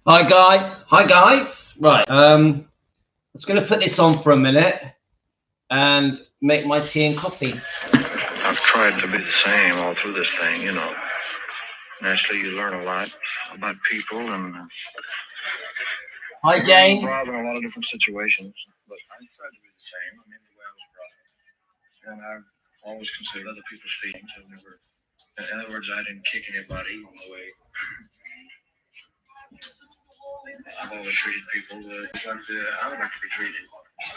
Hi guys. Right. I'm just going to put this on for a minute and make my tea and coffee. I've tried to be the same all through this thing, you know. Naturally, you learn a lot about people and Hi Jane. involved in a lot of different situations. But I tried to be the same. I mean, the way I was brought up, and I've always considered other people's feelings. I've never, in other words, I didn't kick anybody on the way. I've always treated people like I would like to be treated.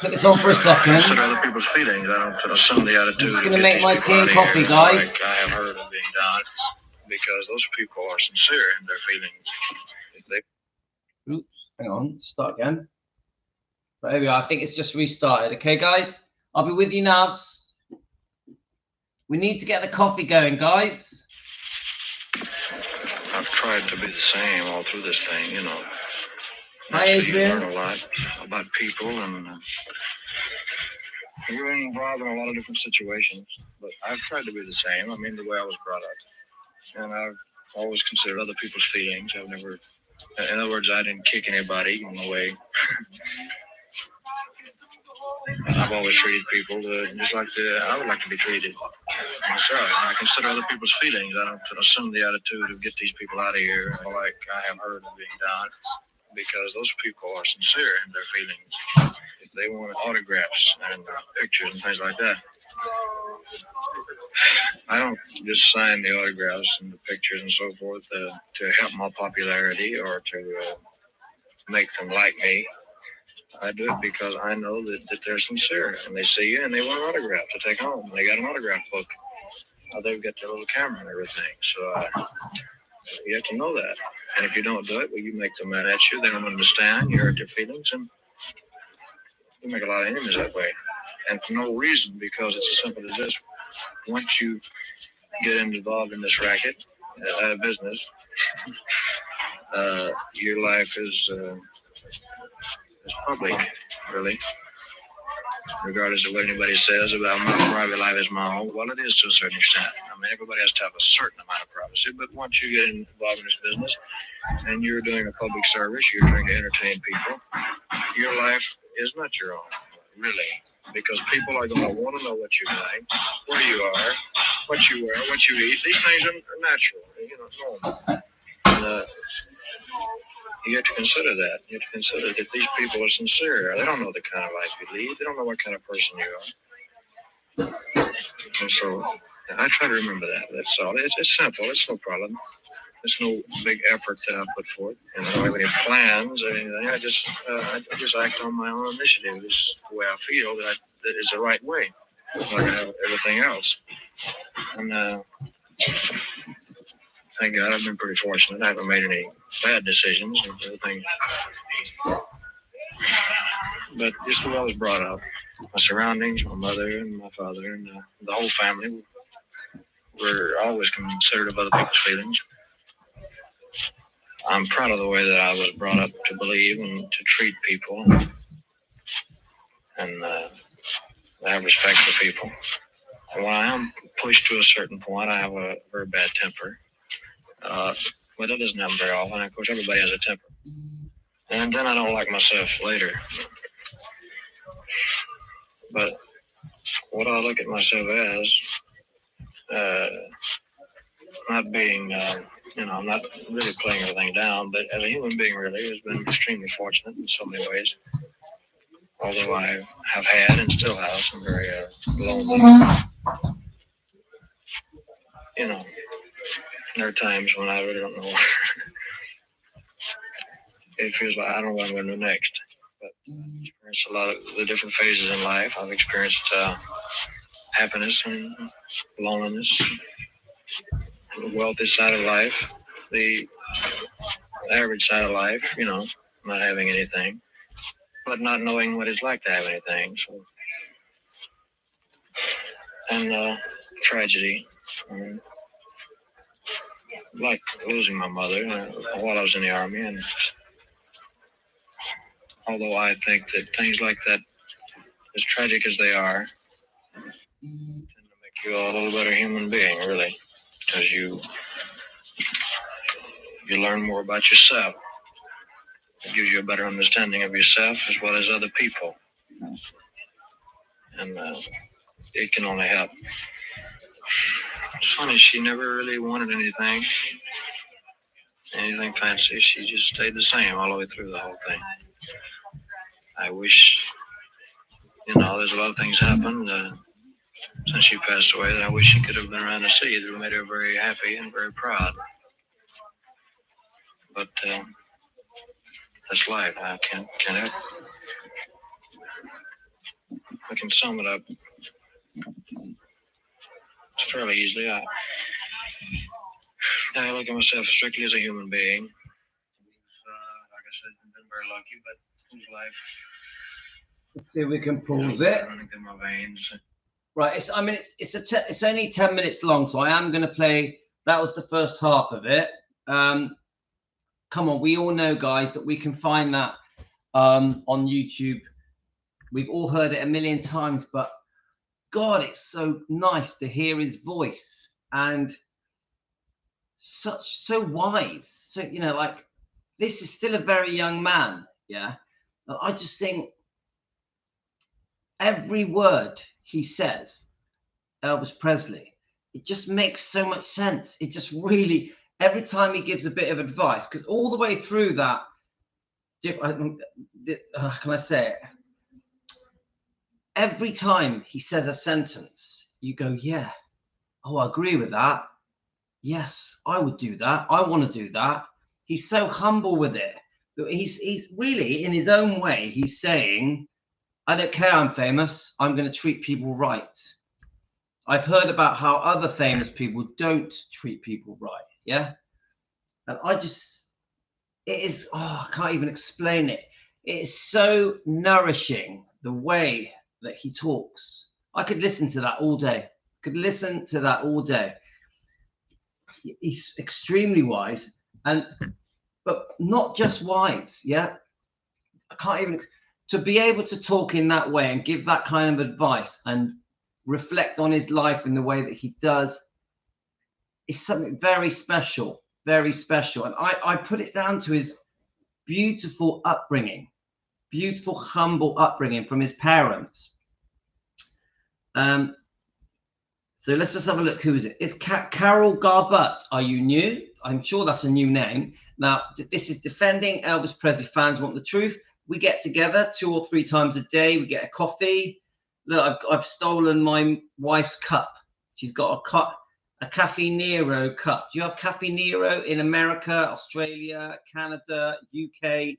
Put this on for a second. Consider other people's feelings. I don't assume the attitude. I'm just going to make my tea and coffee, guys. Like I have heard of being done, because those people are sincere in their feelings. Oops, hang on, start again. But there we are. I think it's just restarted. Okay, guys, I'll be with you now. We need to get the coffee going, guys. I've tried to be the same all through this thing, you know. Hi, Adrian. You learn a lot about people, and you're involved in a lot of different situations. But I've tried to be the same. I mean, the way I was brought up, and I've always considered other people's feelings. I've never, in other words, I didn't kick anybody on the way. I've always treated people just like I would like to be treated myself. I consider other people's feelings. I don't assume the attitude of get these people out of here like I have heard of being done, because those people are sincere in their feelings. If they want autographs and pictures and things like that, I don't just sign the autographs and the pictures and so forth to help my popularity or to make them like me. I do it because I know that they're sincere, and they see you and they want an autograph to take home. They got an autograph book. They've got their little camera and everything. So you have to know that. And if you don't do it, well, you make them mad at you. They don't understand. You hurt their feelings, and you make a lot of enemies that way. And for no reason, because it's as simple as this. Once you get involved in this racket, business, your life is public, really. Regardless of what anybody says about my private life is my own. Well, it is to a certain extent. I mean, everybody has to have a certain amount of privacy, but once you get involved in this business and you're doing a public service, you're trying to entertain people, your life is not your own, really, because people are going to want to know what you're doing, where you are, what you wear, what you eat. These things are natural, normal. And, you have to consider that. You have to consider that these people are sincere. They don't know the kind of life you lead. They don't know what kind of person you are. And so I try to remember that. That's all. It's simple. It's no problem. It's no big effort that I put forth. And I don't have any plans or anything. I just act on my own initiative. It's the way I feel that is the right way. Like everything else. And thank God I've been pretty fortunate. I haven't made any bad decisions and everything. But just the way I was brought up, my surroundings, my mother and my father and the whole family were always considerate of other people's feelings. I'm proud of the way that I was brought up to believe and to treat people and have respect for people. And when I am pushed to a certain point, I have a very bad temper. But that doesn't happen very often. Of course, everybody has a temper. And then I don't like myself later. But what I look at myself as, not being, I'm not really playing everything down, but as a human being, really, has been extremely fortunate in so many ways. Although I have had and still have some very lonely. There are times when I really don't know. It feels like I don't know what I'm going to do next. But I've experienced a lot of the different phases in life. I've experienced happiness and loneliness, the wealthy side of life, the average side of life, not having anything, but not knowing what it's like to have anything. So, and tragedy, like losing my mother while I was in the Army. And although I think that things like that, as tragic as they are, tend to make you a little better human being, really, because you learn more about yourself. It gives you a better understanding of yourself as well as other people. And it can only help. It's funny, she never really wanted anything fancy. She just stayed the same all the way through the whole thing. I wish, there's a lot of things happened since she passed away that I wish she could have been around to see. It made her very happy and very proud. But that's life. I can't help it. I can sum it up fairly easily. I look at myself strictly as a human being. Like I said, I've been very lucky, but whose life? Let's see if we can pause it. Running through my veins. Right. It's only 10 minutes long, so I am going to play. That was the first half of it. Come on, we all know, guys, that we can find that on YouTube. We've all heard it a million times, but God, it's so nice to hear his voice, and so wise. So, like, this is still a very young man. Yeah. I just think every word he says, Elvis Presley, it just makes so much sense. It just really, every time he gives a bit of advice, because all the way through that, can I say it? Every time he says a sentence, you go, yeah, oh, I agree with that. Yes, I would do that. I want to do that. He's so humble with it. He's really, in his own way, he's saying, I don't care I'm famous. I'm going to treat people right. I've heard about how other famous people don't treat people right. Yeah. And I can't even explain it. It is so nourishing, the way that he talks. I could listen to that all day. He's extremely wise, but not just wise. Yeah. I can't even, to be able to talk in that way and give that kind of advice and reflect on his life in the way that he does is something very special, very special. And I put it down to his beautiful upbringing, beautiful, humble upbringing from his parents. So let's just have a look. Who is it? It's Carol Garbutt. Are you new? I'm sure that's a new name. Now, this is Defending Elvis Presley Fans Want the Truth. We get together 2 or 3 times a day. We get a coffee. Look, I've stolen my wife's cup. She's got a Cafe Nero cup. Do you have Cafe Nero in America, Australia, Canada, UK?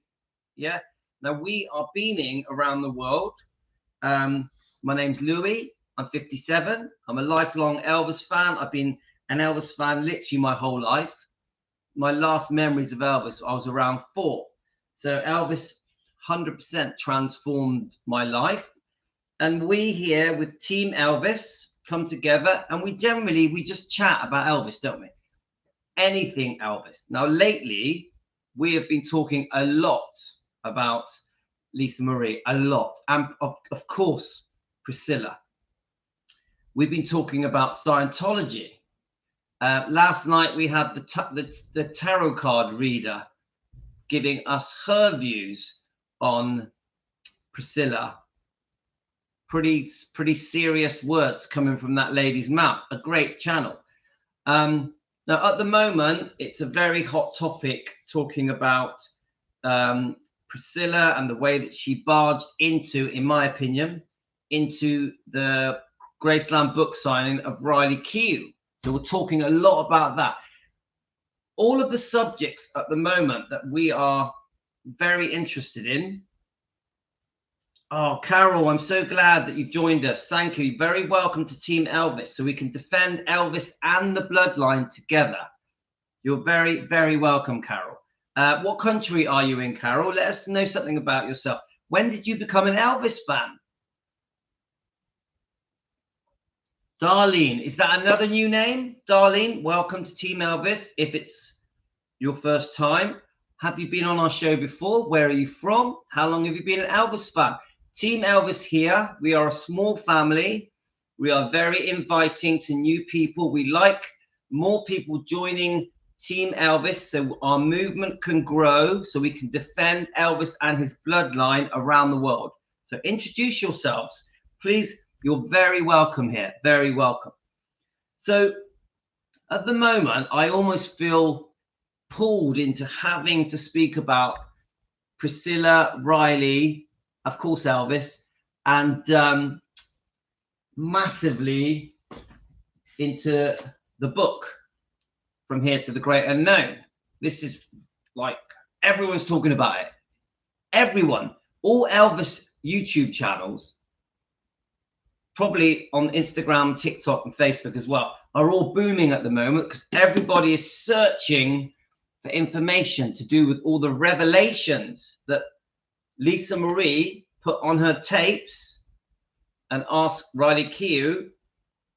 Yeah. Now, we are beaming around the world. My name's Louis. I'm 57. I'm a lifelong Elvis fan. I've been an Elvis fan literally my whole life. My last memories of Elvis, I was around 4. So Elvis 100% transformed my life. And we here with Team Elvis come together, and we just chat about Elvis, don't we? Anything Elvis. Now, lately, we have been talking a lot about Lisa Marie, a lot. And of course, Priscilla. We've been talking about Scientology. Last night, we had the tarot card reader giving us her views on Priscilla. Pretty serious words coming from that lady's mouth. A great channel. Now, at the moment, it's a very hot topic talking about Priscilla and the way that she barged into, in my opinion, into the Graceland book signing of Riley Keough. So we're talking a lot about that. All of the subjects at the moment that we are very interested in. Oh, Carol, I'm so glad that you've joined us. Thank you. Very welcome to Team Elvis, so we can defend Elvis and the bloodline together. You're very, very welcome, Carol. What country are you in, Carol? Let us know something about yourself. When did you become an Elvis fan? Darlene, is that another new name? Darlene, welcome to Team Elvis. If it's your first time, have you been on our show before? Where are you from? How long have you been an Elvis fan? Team Elvis here. We are a small family. We are very inviting to new people. We like more people joining Team Elvis, so our movement can grow, so we can defend Elvis and his bloodline around the world. So introduce yourselves, please. You're very welcome here, very welcome. So at the moment, I almost feel pulled into having to speak about Priscilla, Riley, of course Elvis, and massively into the book, From Here to the Great Unknown. This is like, everyone's talking about it. Everyone, all Elvis YouTube channels, probably on Instagram, TikTok, and Facebook as well, are all booming at the moment because everybody is searching for information to do with all the revelations that Lisa Marie put on her tapes and asked Riley Keough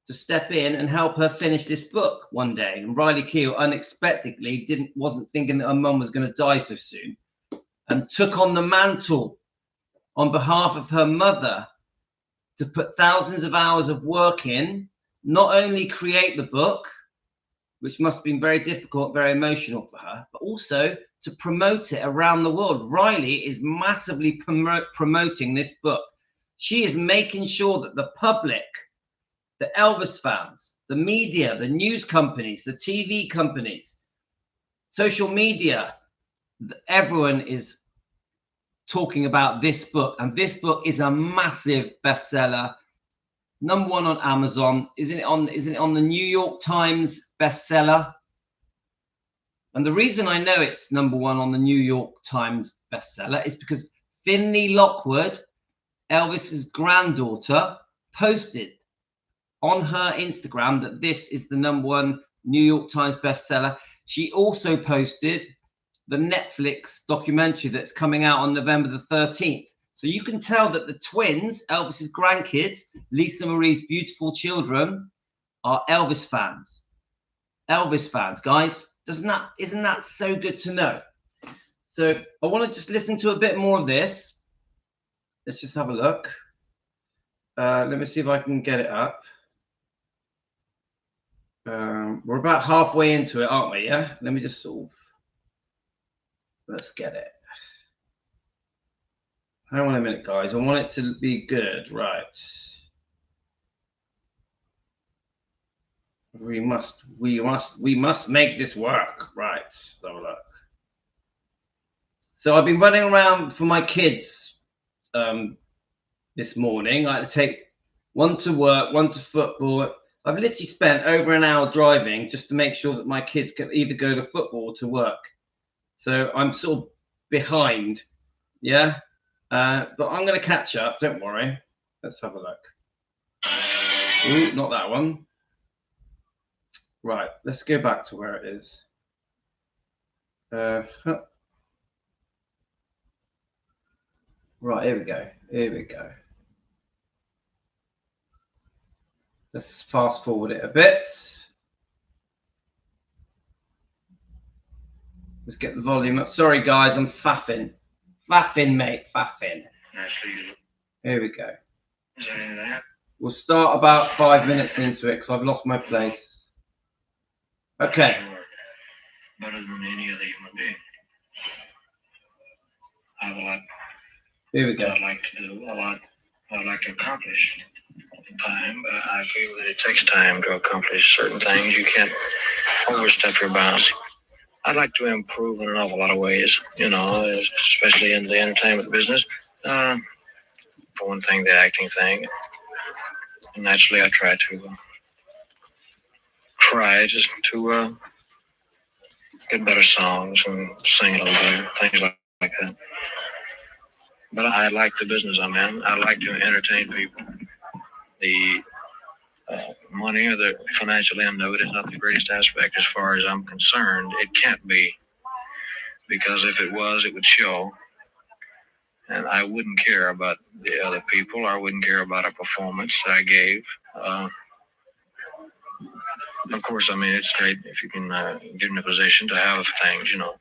to step in and help her finish this book one day. And Riley Keough unexpectedly wasn't thinking that her mum was going to die so soon, and took on the mantle on behalf of her mother to put thousands of hours of work in, not only create the book, which must have been very difficult, very emotional for her, but also to promote it around the world. Riley is massively promoting this book. She is making sure that the public, the Elvis fans, the media, the news companies, the TV companies, social media, everyone is talking about this book. And this book is a massive bestseller, #1 on Amazon. Isn't it on the New York Times bestseller? And the reason I know it's #1 on the New York Times bestseller is because Finley Lockwood, Elvis's granddaughter, posted on her Instagram that this is the #1 New York Times bestseller. She also posted the Netflix documentary that's coming out on November the 13th. So you can tell that the twins, Elvis's grandkids, Lisa Marie's beautiful children, are Elvis fans. Elvis fans, guys. Isn't that so good to know? So I want to just listen to a bit more of this. Let's just have a look. Let me see if I can get it up. We're about halfway into it, aren't we? Yeah. Let me just sort of. Let's get it. Hang on a minute, guys. I want it to be good, right? We must make this work, right? So look. So I've been running around for my kids this morning. I had to take one to work, one to football. I've literally spent over an hour driving just to make sure that my kids can either go to football or to work. So I'm sort of behind, yeah. But I'm going to catch up. Don't worry. Let's have a look. Ooh, not that one. Right. Let's go back to where it is. Right. Here we go. Here we go. Let's fast forward it a bit. Let's get the volume up. Sorry, guys. I'm faffing. Faffing, mate. Faffing. Here we go. We'll start about 5 minutes into it because I've lost my place. Okay. Better than any other human being. I have a lot. Here we go. I'd like to do a lot. I'd like to accomplish in time, but I feel that it takes time to accomplish certain things. You can't overstep your bounds. I'd like to improve in an awful lot of ways, you know, especially in the entertainment business. For one thing, the acting thing. And naturally, I try just to get better songs and sing a little better, things like that. But I like the business I'm in. I like to entertain people. The money or the financial end of it is not the greatest aspect as far as I'm concerned. It can't be, because if it was, it would show. And I wouldn't care about the other people. I wouldn't care about a performance that I gave. Of course, I mean, it's great if you can get in a position to have things, you know.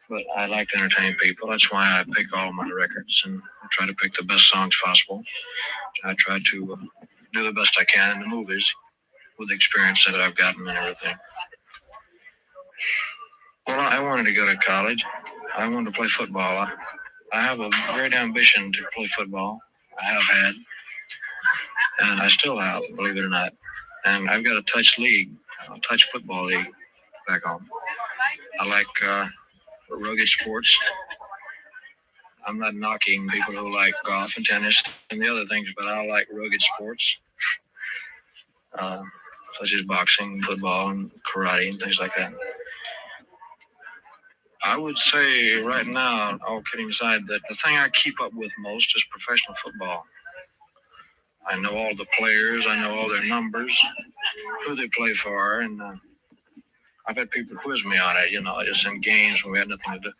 But I like to entertain people. That's why I pick all of my records and I try to pick the best songs possible. I try to do the best I can in the movies with the experience that I've gotten and everything. wanted to go to college. I wanted to play football. I have a great ambition to play football. I have had, and I still have, believe it or not. And I've got a touch football league back home. I like rugged sports. I'm not knocking people who like golf and tennis and the other things, but I like rugged sports, such as boxing, football, and karate, and things like that. I would say right now, all kidding aside, that the thing I keep up with most is professional football. I know all the players, I know all their numbers, who they play for, and I've had people quiz me on it, just in games when we had nothing to do.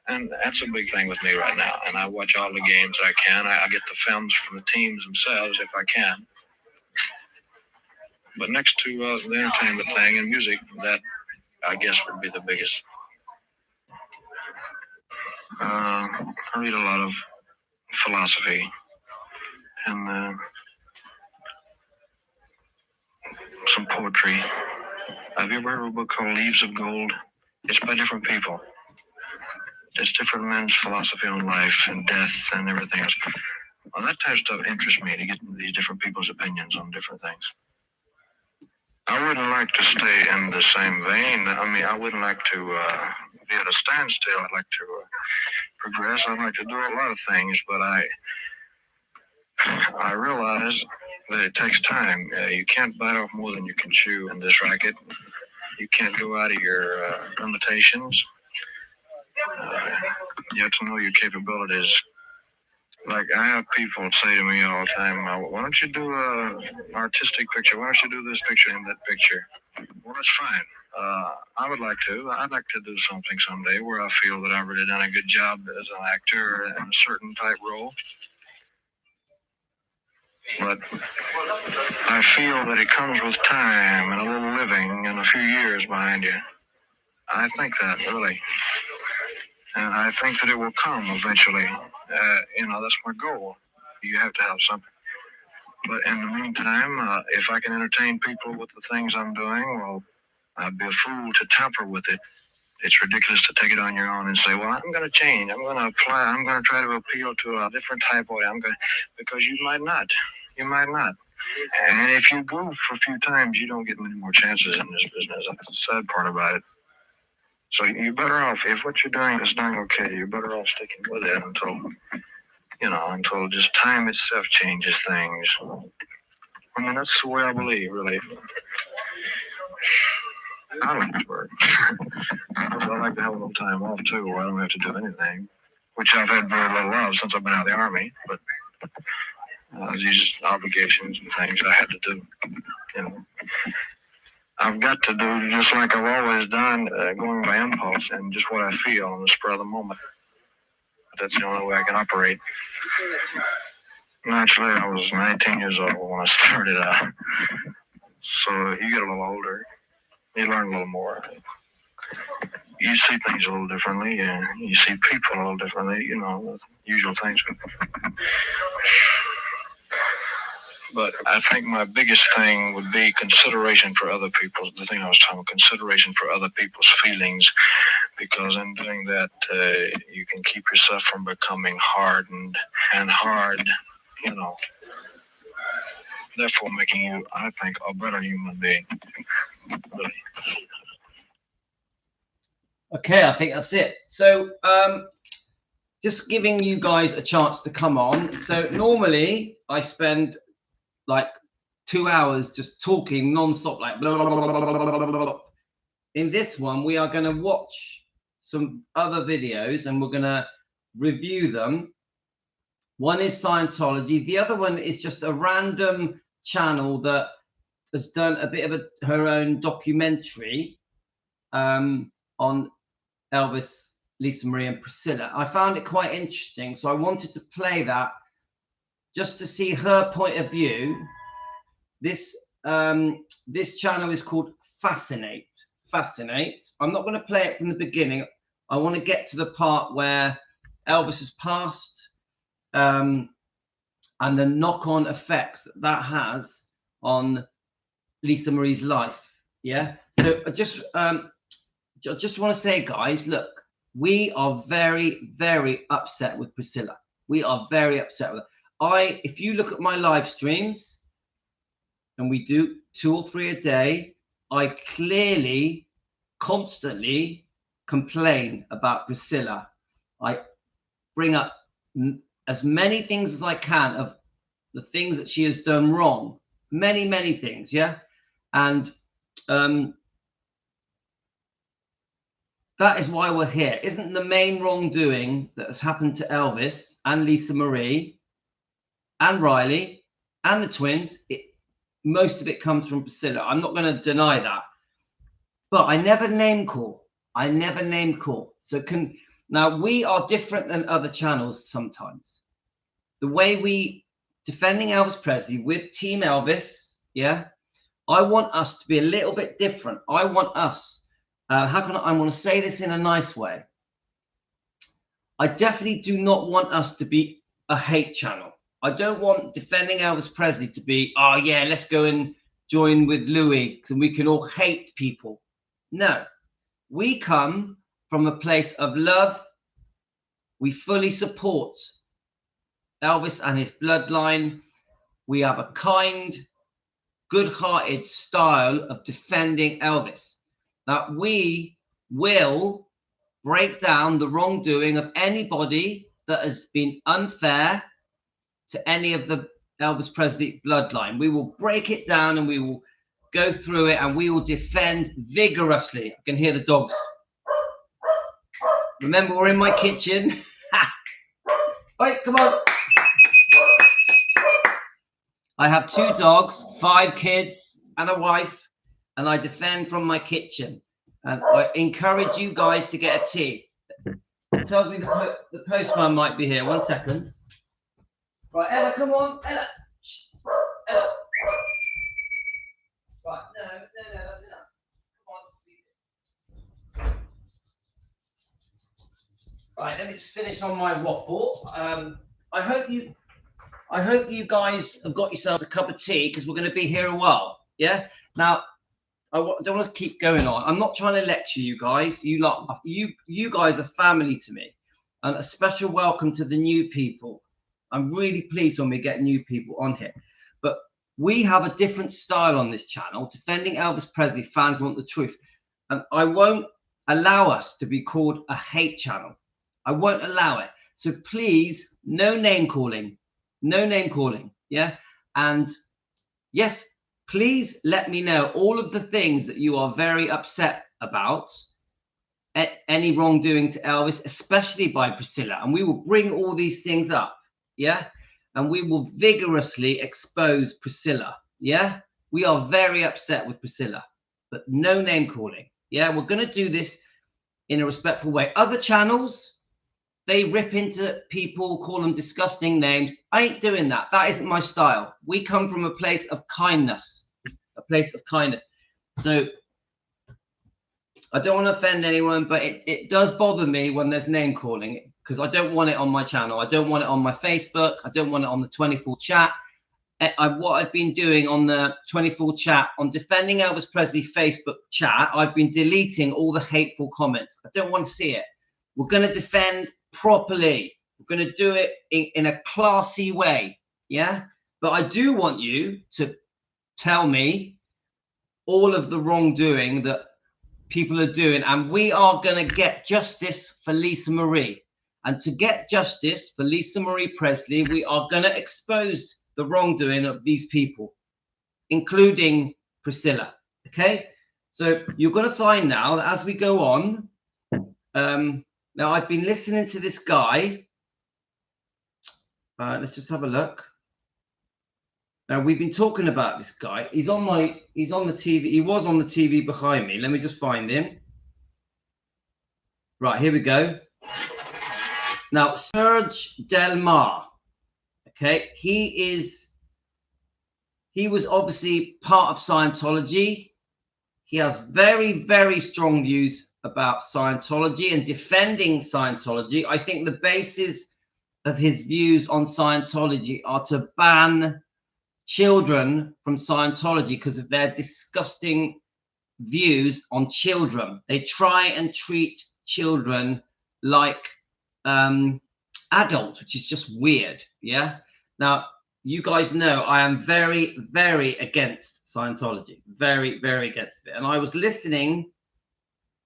And that's a big thing with me right now. And I watch all the games that I can. I get the films from the teams themselves if I can. But next to the entertainment thing and music, that I guess would be the biggest. I read a lot of philosophy and some poetry. Have you ever heard of a book called Leaves of Gold? It's by different people. It's different men's philosophy on life and death and everything else. Well, that type of stuff interests me, to get these different people's opinions on different things. I wouldn't like to stay in the same vein. I mean, I wouldn't like to be at a standstill. I'd like to progress. I'd like to do a lot of things, but I realize that it takes time. You can't bite off more than you can chew in this racket. You can't go out of your limitations. You have to know your capabilities. Like, I have people say to me all the time, why don't you do an artistic picture? Why don't you do this picture and that picture? Well, that's fine. I would like to. I'd like to do something someday where I feel that I've really done a good job as an actor in a certain type role. But I feel that it comes with time and a little living and a few years behind you. I think that, really. And I think that it will come eventually. That's my goal. You have to have something. But in the meantime, if I can entertain people with the things I'm doing, well, I'd be a fool to tamper with it. It's ridiculous to take it on your own and say, well, I'm going to change. I'm going to apply. I'm going to try to appeal to a different type of way. Because you might not. You might not. And if you go for a few times, you don't get many more chances in this business. That's the sad part about it. So you're better off, if what you're doing is doing okay, you're better off sticking with it until just time itself changes things. I mean, that's the way I believe, really. I like to work. I like to have a little time off, too, where I don't have to do anything, which I've had very little of since I've been out of the Army, but these obligations and things I had to do, I've got to do just like I've always done, going by impulse and just what I feel on the spur of the moment. That's the only way I can operate. Naturally, I was 19 years old when I started out. So you get a little older, you learn a little more. You see things a little differently, and you see people a little differently, the usual things. But I think my biggest thing would be consideration for other people. The thing I was talking about, consideration for other people's feelings, because in doing that, you can keep yourself from becoming hardened and hard, therefore making you, I think, a better human being. Really. Okay, I think that's it. So just giving you guys a chance to come on. So normally I spend like 2 hours just talking non-stop, like blah, blah, blah, blah, blah, blah, blah, blah. In this one, we are going to watch some other videos and we're going to review them. One is Scientology. The other one is just a random channel that has done a bit of her own documentary on Elvis, Lisa Marie and Priscilla. I found it quite interesting, so I wanted to play that just to see her point of view. This channel is called Fascinate. I'm not going to play it from the beginning. I want to get to the part where Elvis has passed and the knock-on effects that has on Lisa Marie's life. Yeah. So just I just want to say, guys, look, we are very, very upset with Priscilla. We are very upset with her. If you look at my live streams, and we do 2 or 3 a day, I clearly, constantly complain about Priscilla. I bring up as many things as I can of the things that she has done wrong. Many, many things, yeah? And that is why we're here. Isn't the main wrongdoing that has happened to Elvis and Lisa Marie and Riley and the twins, most of it comes from Priscilla. I'm not going to deny that. But I never name call. I never name call. So now we are different than other channels sometimes. The way we defending Elvis Presley with Team Elvis, yeah, I want us to be a little bit different. I want us, I want to say this in a nice way. I definitely do not want us to be a hate channel. I don't want defending Elvis Presley to be, oh yeah, let's go and join with Louis and we can all hate people. No, we come from a place of love. We fully support Elvis and his bloodline. We have a kind, good-hearted style of defending Elvis. That we will break down the wrongdoing of anybody that has been unfair to any of the Elvis Presley bloodline. We will break it down and we will go through it and we will defend vigorously. I can hear the dogs. Remember, we're in my kitchen. Right, come on. I have 2 dogs, 5 kids, and a wife, and I defend from my kitchen. And I encourage you guys to get a tea. It tells me the postman might be here. 1 second. Right, Ella, come on. Ella. Shh. Ella. Right, no, that's enough. Come on. Right, let me just finish on my waffle. I hope you guys have got yourselves a cup of tea because we're going to be here a while. Yeah. Now, I don't want to keep going on. I'm not trying to lecture you guys. You guys are family to me, and a special welcome to the new people. I'm really pleased when we get new people on here. But we have a different style on this channel. Defending Elvis Presley, fans want the truth, and I won't allow us to be called a hate channel. I won't allow it. So please, no name calling. No name calling, yeah? And yes, please let me know all of the things that you are very upset about, any wrongdoing to Elvis, especially by Priscilla. And we will bring all these things up, yeah? And we will vigorously expose Priscilla, yeah? We are very upset with Priscilla, but no name calling, yeah? We're going to do this in a respectful way. Other channels, they rip into people, call them disgusting names. I ain't doing that. That isn't my style. We come from a place of kindness, a place of kindness. So I don't want to offend anyone, but it does bother me when there's name calling because I don't want it on my channel. I don't want it on my Facebook. I don't want it on the 24 chat. What I've been doing on the 24 chat, on Defending Elvis Presley Facebook chat, I've been deleting all the hateful comments. I don't want to see it. We're going to defend properly. We're going to do it in a classy way, yeah? But I do want you to tell me all of the wrongdoing that people are doing, and we are going to get justice for Lisa Marie. And to get justice for Lisa Marie Presley, we are going to expose the wrongdoing of these people, including Priscilla, okay? So you're going to find now that as we go on, now, I've been listening to this guy. Let's just have a look. Now, we've been talking about this guy. He's on the TV. He was on the TV behind me. Let me just find him. Right, here we go. Now, Sergedelmar. Okay, he was obviously part of Scientology. He has very, very strong views about Scientology and defending Scientology. I think the basis of his views on Scientology are to ban children from Scientology because of their disgusting views on children. They try and treat children like adults, which is just weird. Yeah. Now, you guys know I am very, very against Scientology. Very, very against it. And I was listening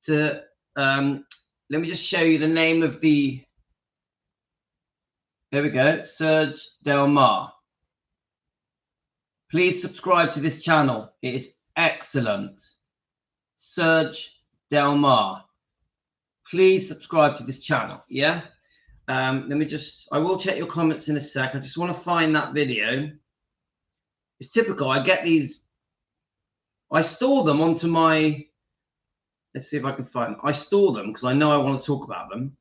to, let me just show you the name of the, there we go, Sergedelmar. Please subscribe to this channel. It is excellent. Sergedelmar. Please subscribe to this channel. Yeah. Let me just, I will check your comments in a sec. I just want to find that video. It's typical. I get these, I store them onto my, let's see if I can find them. I store them because I know I want to talk about them.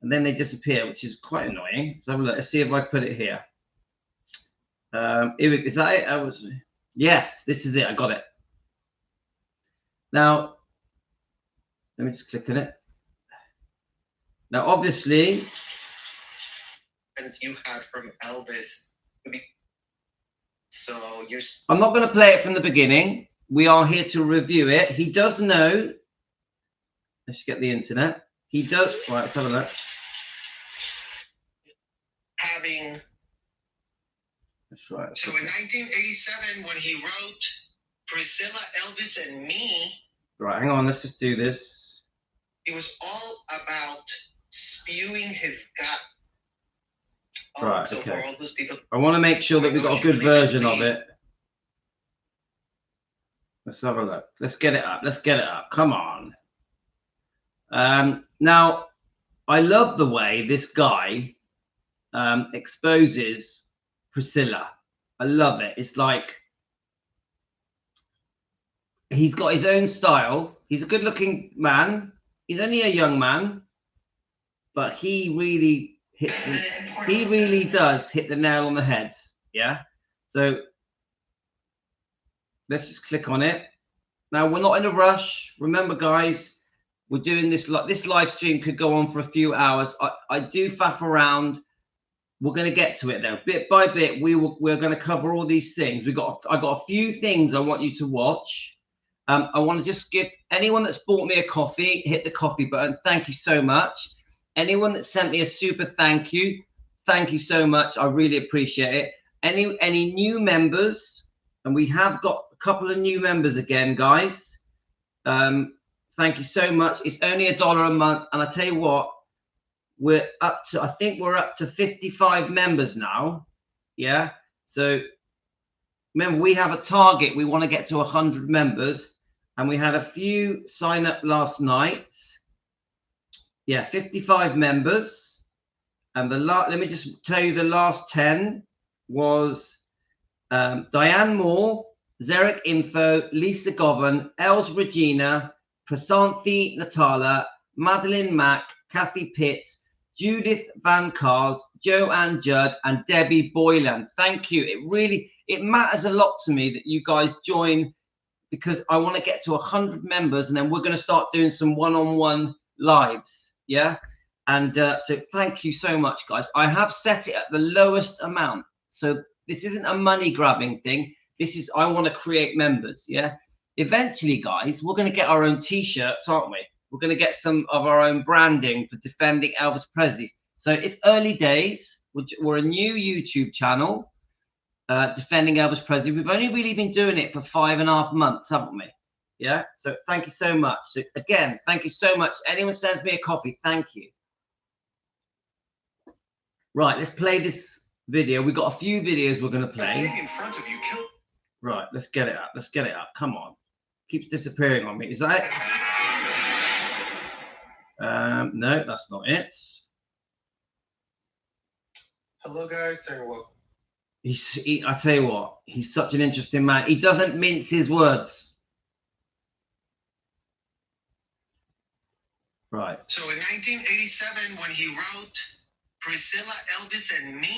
And then they disappear, which is quite annoying. So have a look. Let's see if I put it here. Is that it? Yes, this is it. I got it. Now, let me just click on it. Now, obviously, and you had from Elvis. So you're. I'm not going to play it from the beginning. We are here to review it. He does know. Let's get the internet. He does. Right, let's have a look. Having. That's right. So in 1987, when he wrote Priscilla, Elvis, and Me. Right, hang on. Let's just do this. It was all about spewing his gut. Right, so okay. for all those people, I want to make sure that we've got a good version of it. Let's have a look. Let's get it up. Let's get it up. Come on. Now, I love the way this guy exposes Priscilla. I love it. It's like he's got his own style. He's a good-looking man. He's only a young man, but he really hits. He really does hit the nail on the head. Yeah. So let's just click on it. Now we're not in a rush. Remember, guys, we're doing this. This live stream could go on for a few hours. I do faff around. We're going to get to it though, bit by bit. We're going to cover all these things. I got a few things I want you to watch. I want to just give anyone that's bought me a coffee, hit the coffee button. Thank you so much. Anyone that sent me a super thank you so much. I really appreciate it. Any new members, and we have got a couple of new members again, guys. Thank you so much. It's only $1 a month, and I tell you what, I think we're up to 55 members now. Yeah. So remember, we have a target. We want to get to 100 members, and we had a few sign up last night. Yeah, 55 members, and let me just tell you, the last 10 was Diane Moore, Zarek Info, Lisa Govan, Els Regina, Prasanthi Natala, Madeline Mack, Kathy Pitts, Judith Van Cars, Joanne Judd, and Debbie Boylan. Thank you. It matters a lot to me that you guys join, because I want to get to 100 members, and then we're going to start doing some one-on-one lives. Yeah. And so thank you so much, guys. I have set it at the lowest amount. So this isn't a money grabbing thing. This is, I want to create members. Yeah. Eventually, guys, we're going to get our own t-shirts, aren't we? We're going to get some of our own branding for defending Elvis Presley. So it's early days. We're a new YouTube channel, defending Elvis Presley. We've only really been doing it for 5.5 months, haven't we? Yeah. So thank you so much. So again, thank you so much. Anyone sends me a coffee, thank you. Right, let's play this video. We've got a few videos we're going to play. in front of you killed. Right, let's get it up. Let's get it up. Come on. Keeps disappearing on me. Is that it? No, that's not it. Hello, guys, and welcome. I tell you what, he's such an interesting man. He doesn't mince his words. Right. So in 1987, when he wrote Priscilla, Elvis, and Me,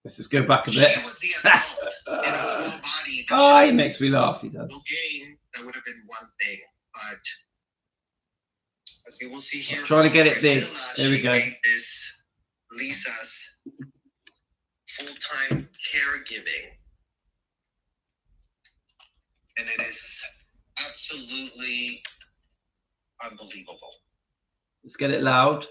let's just go back a bit. He was the adult in a small body. Oh, he makes me laugh. He does. Game, that would have been one thing, but as we will see here, I'm trying to get it big. Priscilla, There we go. This Lisa's full-time caregiving, and it is absolutely unbelievable. Let's get it loud.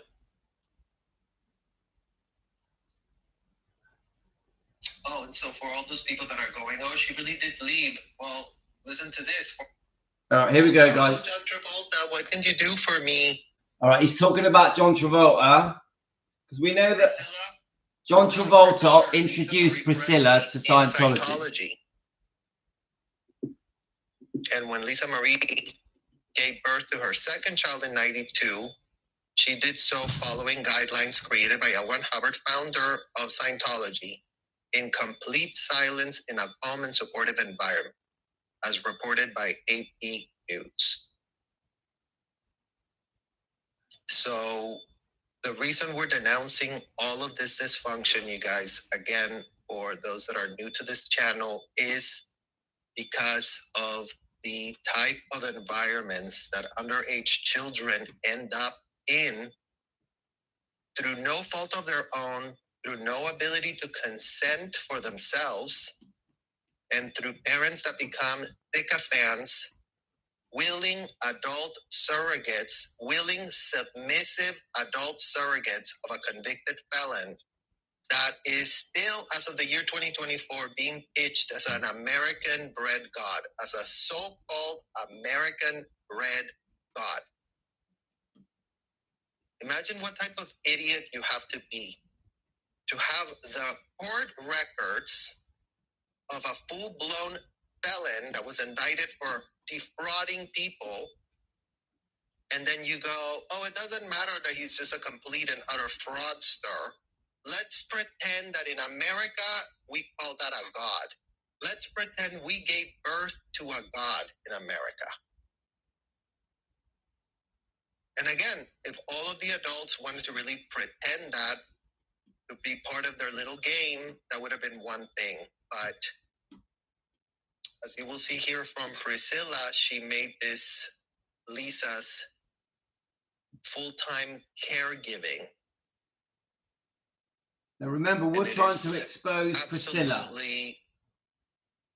Oh, and so for all those people that are going, oh, she really did leave. Well, listen to this. All right, here we go, guys. Oh, John Travolta, what can you do for me? All right, he's talking about John Travolta, because we know that John Travolta introduced Priscilla to Scientology. And when Lisa Marie gave birth to her second child in '92, she did so following guidelines created by L. Ron Hubbard, founder of Scientology, in complete silence in a calm and supportive environment, as reported by AP News. So the reason we're denouncing all of this dysfunction, you guys, again, for those that are new to this channel, is because of the type of environments that underage children end up in through no fault of their own, through no ability to consent for themselves, and through parents that become sycophants, willing adult surrogates, willing submissive adult surrogates of a convicted felon that is still, as of the year 2024, being pitched as an American bred God, as a so-called American bred God. Imagine what type of idiot you have to be to have the court records of a full-blown felon that was indicted for defrauding people, and then you go, oh, it doesn't matter that he's just a complete and utter fraudster. Let's pretend that in America, we call that a God. Let's pretend we gave birth to a God in America. And again, if all of the adults wanted to really pretend that to be part of their little game, that would have been one thing. But as you will see here from Priscilla, she made this Lisa's full-time caregiving. Now remember, we're trying to expose Priscilla. Absolutely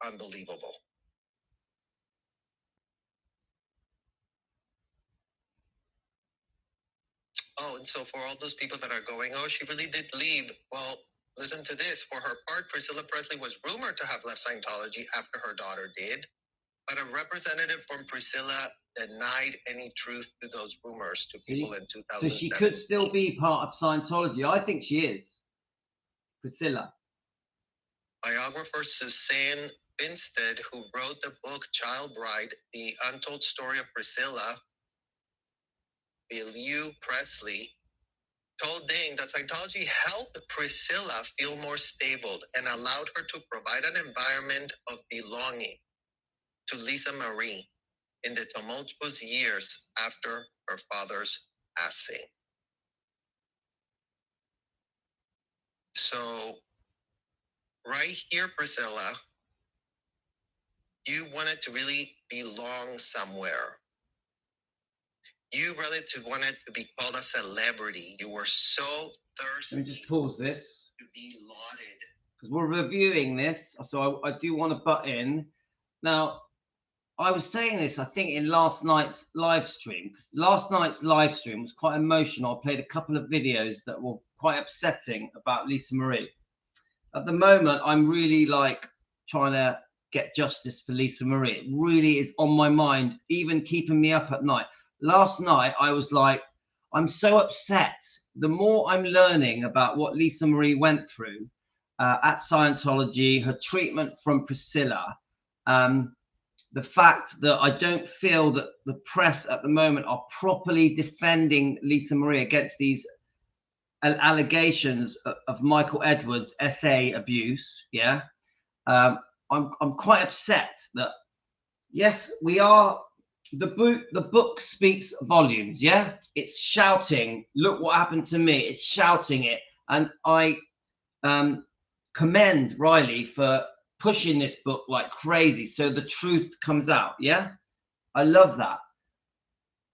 unbelievable. Oh, and so for all those people that are going, oh, she really did leave. Well, listen to this. For her part, Priscilla Presley was rumored to have left Scientology after her daughter did, but a representative from Priscilla denied any truth to those rumors to people in 2007. So she could still be part of Scientology. I think she is. Priscilla. Biographer Suzanne Finstead, who wrote the book Child Bride, The Untold Story of Priscilla, Elvis Presley, told Ding that Scientology helped Priscilla feel more stable and allowed her to provide an environment of belonging to Lisa Marie in the tumultuous years after her father's passing. So, right here, Priscilla, you wanted to really belong somewhere. You really wanted to be called a celebrity. You were so thirsty. Let me just pause this. To be lauded. Because we're reviewing this, so I do want to butt in. Now, I was saying this, I think, in last night's live stream. Last night's live stream was quite emotional. I played a couple of videos that were quite upsetting about Lisa Marie. At the moment, I'm really trying to get justice for Lisa Marie. It really is on my mind, even keeping me up at night. Last night, I was like, I'm so upset. The more I'm learning about what Lisa Marie went through at Scientology, her treatment from Priscilla, the fact that I don't feel that the press at the moment are properly defending Lisa Marie against these allegations of Michael Edwards' SA abuse. Yeah, I'm quite upset that, yes, we are. The book speaks volumes. Yeah, it's shouting, look what happened to me. It's shouting it, and I commend Riley for pushing this book like crazy so the truth comes out. Yeah, I love that.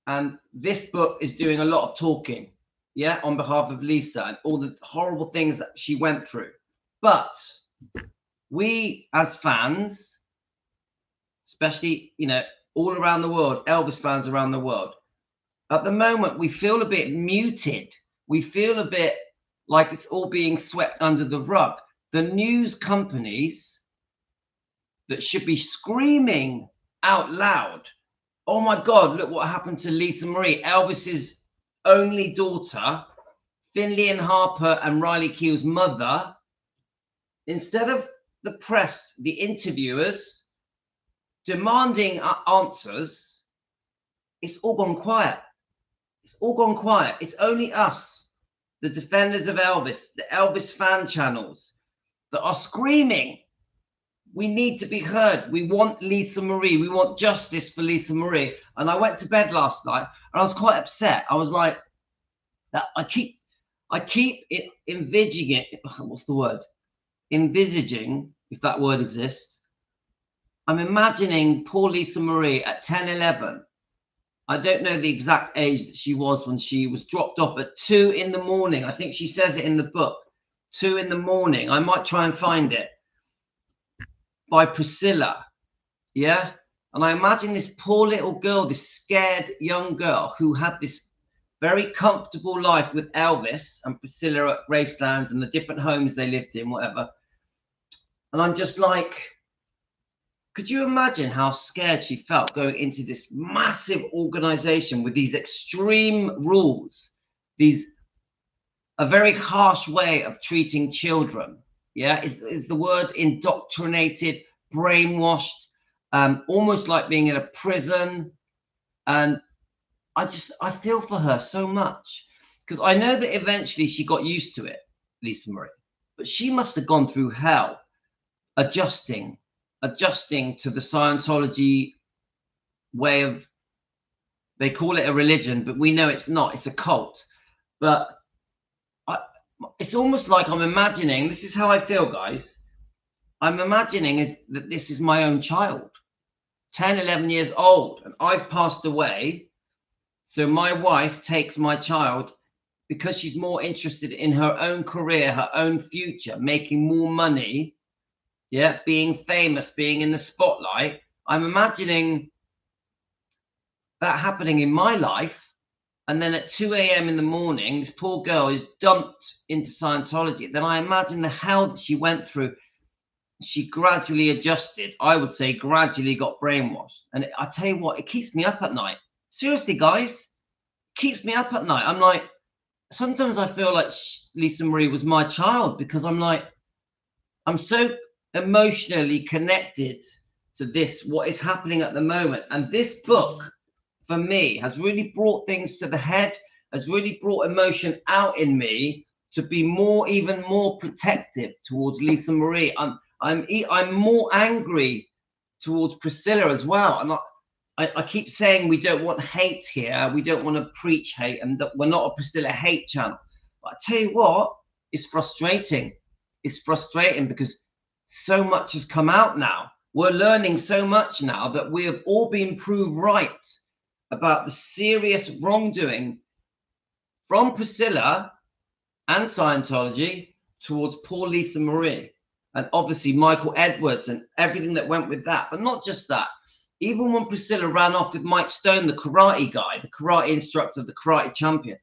And this book is doing a lot of talking, yeah, on behalf of Lisa and all the horrible things that she went through. But we as fans, especially, all around the world, Elvis fans around the world. At the moment, we feel a bit muted. We feel a bit like it's all being swept under the rug. The news companies that should be screaming out loud, oh my God, look what happened to Lisa Marie, Elvis's only daughter, Finley and Harper and Riley Keough's mother. Instead of the press, the interviewers, demanding answers, it's all gone quiet. It's all gone quiet. It's only us, the defenders of Elvis, the Elvis fan channels, that are screaming, we need to be heard. We want Lisa Marie. We want justice for Lisa Marie. And I went to bed last night and I was quite upset. I was like, I keep envisaging it. What's the word? Envisaging, if that word exists. I'm imagining poor Lisa Marie at 10, 11. I don't know the exact age that she was when she was dropped off at 2 in the morning. I think she says it in the book, 2 in the morning. I might try and find it. By Priscilla. Yeah. And I imagine this poor little girl, this scared young girl who had this very comfortable life with Elvis and Priscilla at Gracelands and the different homes they lived in, whatever. And I'm just like, could you imagine how scared she felt going into this massive organization with these extreme rules, a very harsh way of treating children? Yeah, is the word indoctrinated, brainwashed, almost like being in a prison. And I feel for her so much, because I know that eventually she got used to it, Lisa Marie, but she must have gone through hell adjusting to the Scientology way of, they call it a religion, but we know it's not, it's a cult. But it's almost like I'm imagining, this is how I feel, guys. I'm imagining that this is my own child, 10, 11 years old, and I've passed away. So my wife takes my child because she's more interested in her own career, her own future, making more money, yeah, being famous, being in the spotlight. I'm imagining that happening in my life. And then at 2 a.m. in the morning, this poor girl is dumped into Scientology. Then I imagine the hell that she went through. She gradually adjusted. I would say gradually got brainwashed. And I tell you what, it keeps me up at night. Seriously, guys, it keeps me up at night. I'm like, sometimes I feel like Lisa Marie was my child, because I'm like, I'm so emotionally connected to this, what is happening at the moment. And this book, for me, has really brought things to the head, has really brought emotion out in me to be even more protective towards Lisa Marie. I'm more angry towards Priscilla as well. I keep saying we don't want hate here. We don't want to preach hate, and that we're not a Priscilla hate channel. But I tell you what, it's frustrating. It's frustrating because so much has come out now. We're learning so much now that we have all been proved right about the serious wrongdoing from Priscilla and Scientology towards poor Lisa Marie, and obviously Michael Edwards and everything that went with that. But not just that. Even when Priscilla ran off with Mike Stone, the karate guy, the karate instructor, the karate champion,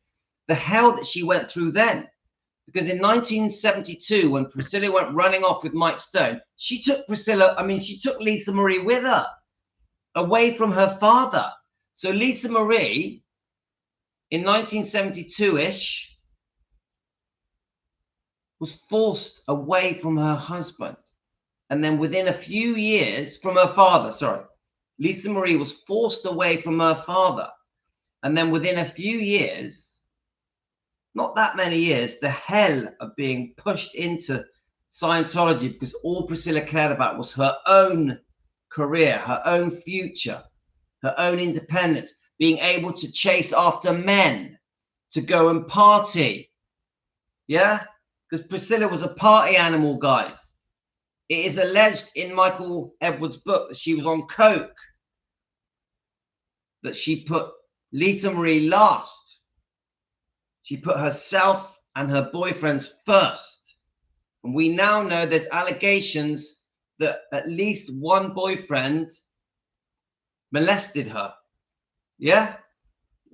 the hell that she went through then. Because in 1972, when Priscilla went running off with Mike Stone, she took Lisa Marie with her, away from her father. So Lisa Marie, in 1972-ish, was forced away from her husband. And then within a few years, from her father, sorry. Lisa Marie was forced away from her father. And then within a few years, not that many years, the hell of being pushed into Scientology, because all Priscilla cared about was her own career, her own future, her own independence, being able to chase after men, to go and party. Yeah? Because Priscilla was a party animal, guys. It is alleged in Michael Edwards' book that she was on coke, that she put Lisa Marie last. She put herself and her boyfriends first. And we now know there's allegations that at least one boyfriend molested her. Yeah?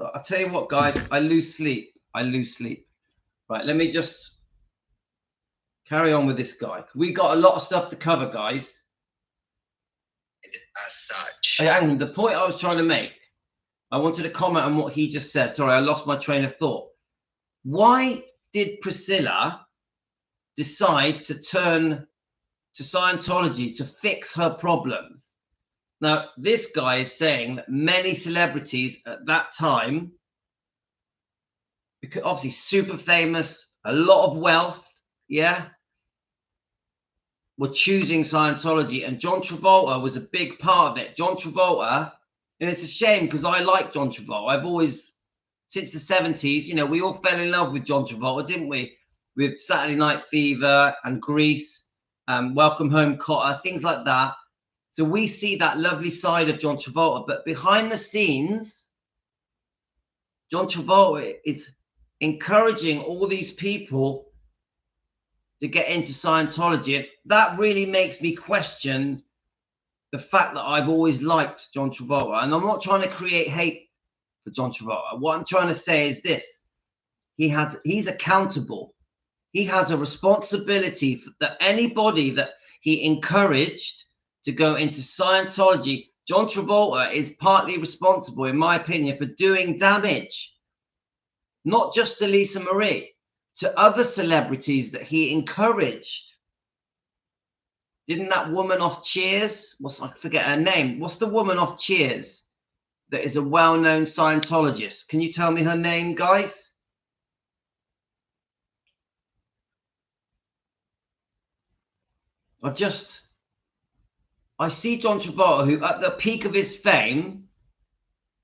I'll tell you what, guys, I lose sleep. I lose sleep. Right, let me just carry on with this guy. We got a lot of stuff to cover, guys. As such. Hey, hang on, the point I was trying to make, I wanted to comment on what he just said. Sorry, I lost my train of thought. Why did Priscilla decide to turn to Scientology to fix her problems? Now, this guy is saying that many celebrities at that time, because obviously super famous, a lot of wealth, yeah, were choosing Scientology, and John Travolta was a big part of it. John Travolta, and it's a shame because I like John Travolta. I've always, since the 70s, you know, we all fell in love with John Travolta, didn't we? With Saturday Night Fever and Grease, Welcome Home Kotter, things like that. So we see that lovely side of John Travolta, but behind the scenes, John Travolta is encouraging all these people to get into Scientology. And that really makes me question the fact that I've always liked John Travolta. And I'm not trying to create hate for John Travolta. What I'm trying to say is this: he's accountable. He has a responsibility that anybody that he encouraged to go into Scientology, John Travolta is partly responsible, in my opinion, for doing damage, not just to Lisa Marie, to other celebrities that he encouraged. Didn't that woman off Cheers, I forget her name, what's the woman off Cheers that is a well-known Scientologist? Can you tell me her name, guys? I see John Travolta, who at the peak of his fame,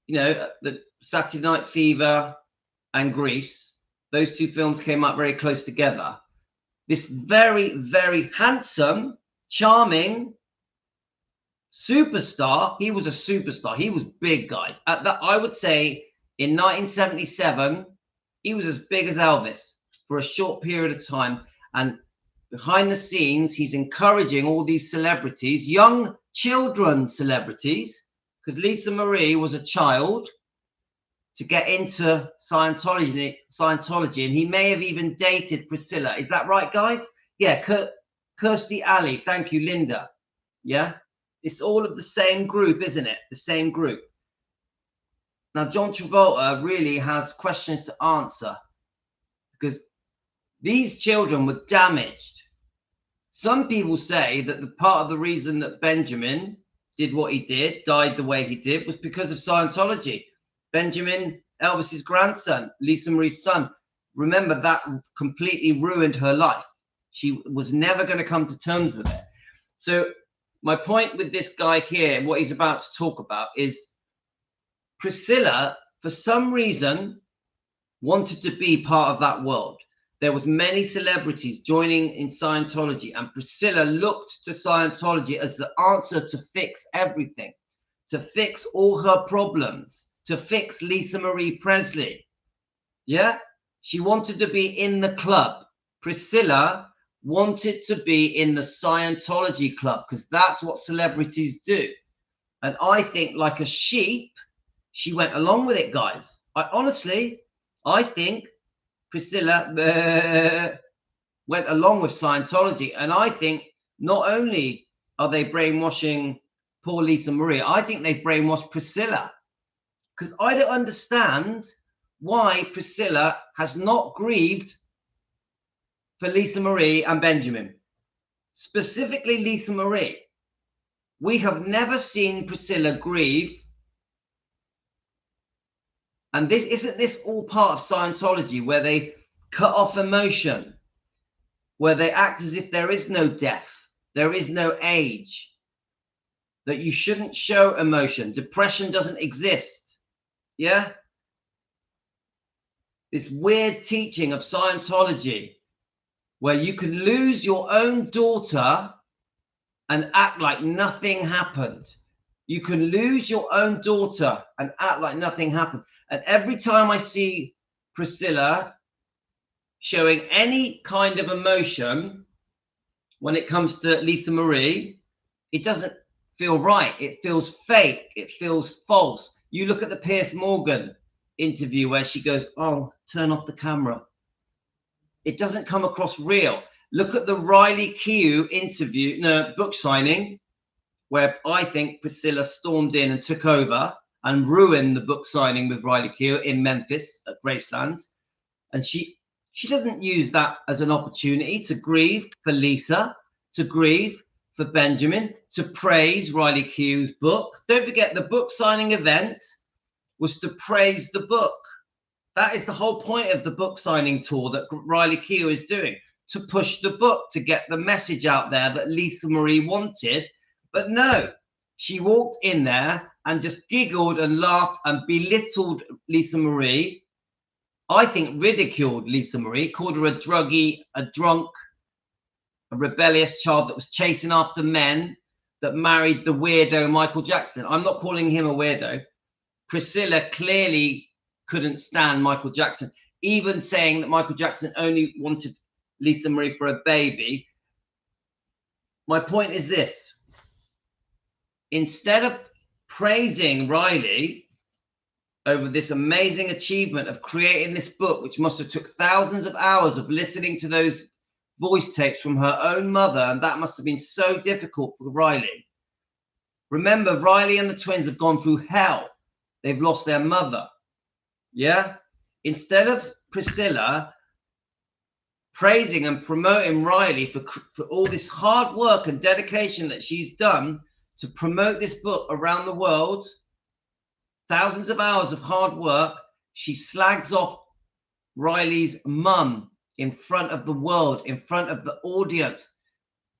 you know, the Saturday Night Fever and Grease, those two films came out very close together. This very, very handsome, charming superstar. He was a superstar. He was big, guys. At that, I would say in 1977, he was as big as Elvis for a short period of time. And behind the scenes, he's encouraging all these celebrities, young children celebrities, because Lisa Marie was a child, to get into Scientology, and he may have even dated Priscilla. Is that right, guys? Yeah, Kirstie Alley. Thank you, Linda. Yeah, it's all of the same group, isn't it? The same group. Now, John Travolta really has questions to answer because these children were damaged. Some people say that the part of the reason that Benjamin did what he did, died the way he did, was because of Scientology. Benjamin, Elvis's grandson, Lisa Marie's son. Remember, that completely ruined her life. She was never going to come to terms with it. So my point with this guy here, what he's about to talk about, is Priscilla, for some reason, wanted to be part of that world. There was many celebrities joining in Scientology, and Priscilla looked to Scientology as the answer to fix everything, to fix all her problems, to fix Lisa Marie Presley. Yeah? She wanted to be in the club. Priscilla wanted to be in the Scientology club because that's what celebrities do. And I think, like a sheep, she went along with it, guys. I think Priscilla went along with Scientology. And I think not only are they brainwashing poor Lisa Marie, I think they brainwashed Priscilla. Because I don't understand why Priscilla has not grieved for Lisa Marie and Benjamin. Specifically Lisa Marie. We have never seen Priscilla grieve. And isn't this all part of Scientology, where they cut off emotion, where they act as if there is no death, there is no age, that you shouldn't show emotion, depression doesn't exist. Yeah? This weird teaching of Scientology, where you can lose your own daughter and act like nothing happened. You can lose your own daughter and act like nothing happened. And every time I see Priscilla showing any kind of emotion when it comes to Lisa Marie, it doesn't feel right. It feels fake. It feels false. You look at the Piers Morgan interview where she goes, "Oh, turn off the camera." It doesn't come across real. Look at the Riley Keough interview, no, book signing, where I think Priscilla stormed in and took over and ruined the book signing with Riley Keough in Memphis at Gracelands. And she doesn't use that as an opportunity to grieve for Lisa, to grieve for Benjamin, to praise Riley Keough's book. Don't forget, the book signing event was to praise the book. That is the whole point of the book signing tour that Riley Keough is doing, to push the book, to get the message out there that Lisa Marie wanted. But no, she walked in there and just giggled and laughed and belittled Lisa Marie. I think ridiculed Lisa Marie, called her a druggie, a drunk, a rebellious child that was chasing after men, that married the weirdo Michael Jackson. I'm not calling him a weirdo. Priscilla clearly couldn't stand Michael Jackson, even saying that Michael Jackson only wanted Lisa Marie for a baby. My point is this. Instead of praising Riley over this amazing achievement of creating this book, which must have took thousands of hours of listening to those voice tapes from her own mother, and that must have been so difficult for Riley. Remember, Riley and the twins have gone through hell. They've lost their mother. Yeah? Instead of Priscilla praising and promoting Riley for all this hard work and dedication that she's done to promote this book around the world, thousands of hours of hard work, she slags off Riley's mum in front of the world, in front of the audience.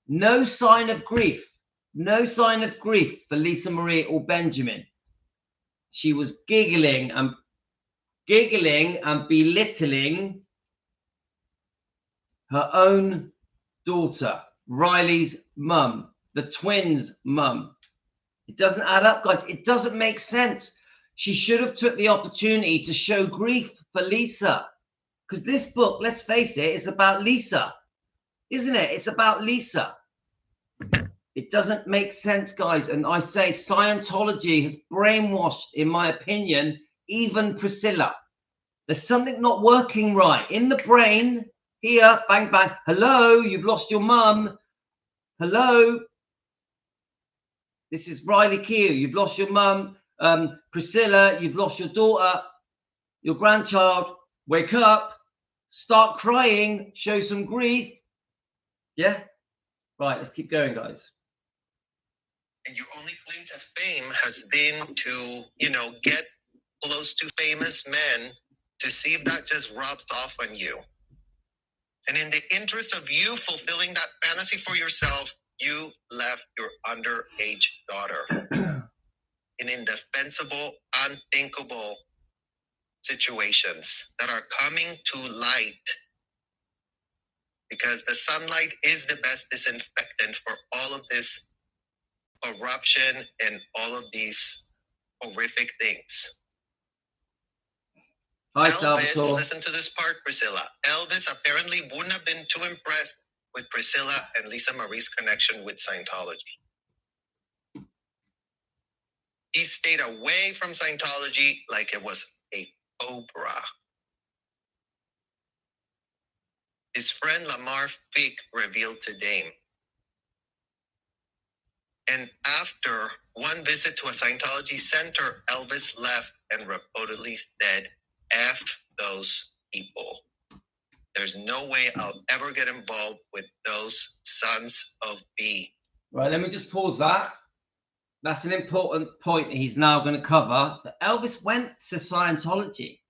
No sign of grief. No sign of grief for Lisa Marie or Benjamin. She was giggling and belittling her own daughter, Riley's mum, the twins' mum. It doesn't add up, guys. It doesn't make sense. She should have took the opportunity to show grief for Lisa. Because this book, let's face it, is about Lisa. Isn't it? It's about Lisa. It doesn't make sense, guys. And I say Scientology has brainwashed, in my opinion, even Priscilla. There's something not working right in the brain. Here, bang, bang. Hello, you've lost your mum. Hello. This is Riley Keough. You've lost your mum. Priscilla, you've lost your daughter, your grandchild. Wake up. Start crying. Show some grief. Yeah? Right, let's keep going, guys. And your only claim to fame has been to, get close to famous men to see if that just rubs off on you. And in the interest of you fulfilling that fantasy for yourself, you left your underage daughter in indefensible, unthinkable situations that are coming to light, because the sunlight is the best disinfectant for all of this corruption and all of these horrific things. Hi, Elvis, Salvatore. listen to this part, Priscilla. Elvis apparently wouldn't have been too impressed with Priscilla and Lisa Marie's connection with Scientology. He stayed away from Scientology like it was a cobra. His friend Lamar Fick revealed to Dame. And after one visit to a Scientology center, Elvis left and reportedly said, F those people. There's no way I'll ever get involved with those sons of B. Right, let me just pause that. That's an important point that he's now going to cover. That Elvis went to Scientology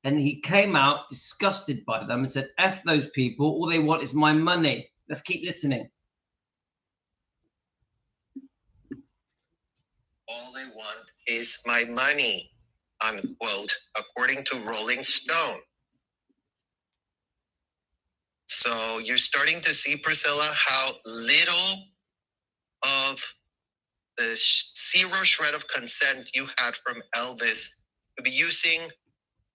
and he came out disgusted by them and said, F those people. All they want is my money. Let's keep listening. All they want is my money, unquote, according to Rolling Stone. So you're starting to see, Priscilla, how little of the zero shred of consent you had from Elvis to be using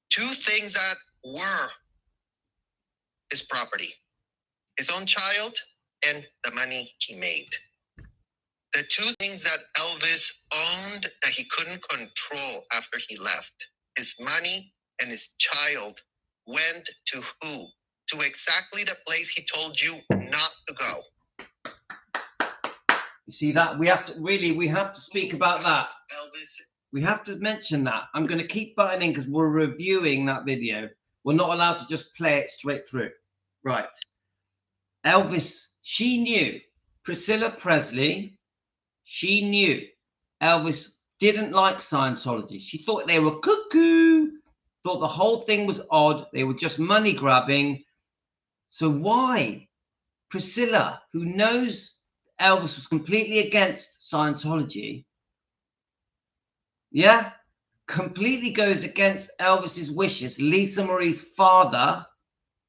two things that were his property, his own child and the money he made. The two things that Elvis owned that he couldn't control after he left, his money and his child, went to who? To exactly the place he told you not to go. You see that? We have to speak about that. Elvis. We have to mention that. I'm going to keep butting in because we're reviewing that video. We're not allowed to just play it straight through. Right. Elvis, she knew. Priscilla Presley, she knew Elvis didn't like Scientology. She thought they were cuckoo. Thought the whole thing was odd. They were just money grabbing. So why? Priscilla, who knows Elvis was completely against Scientology, yeah, completely goes against Elvis's wishes. Lisa Marie's father,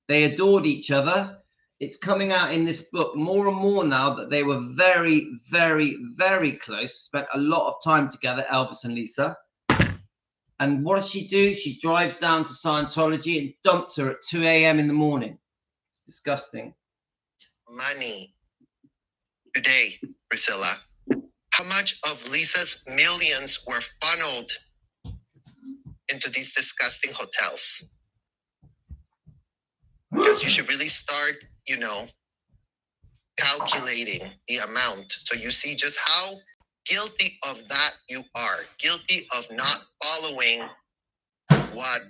they adored each other. It's coming out in this book more and more now that they were very, very, very close. Spent a lot of time together, Elvis and Lisa. And what does she do? She drives down to Scientology and dumps her at 2 a.m. in the morning. It's disgusting. Money. Today, Priscilla, how much of Lisa's millions were funneled into these disgusting hotels? Because you should really start, calculating the amount. So you see just how guilty of that you are. Guilty of not following what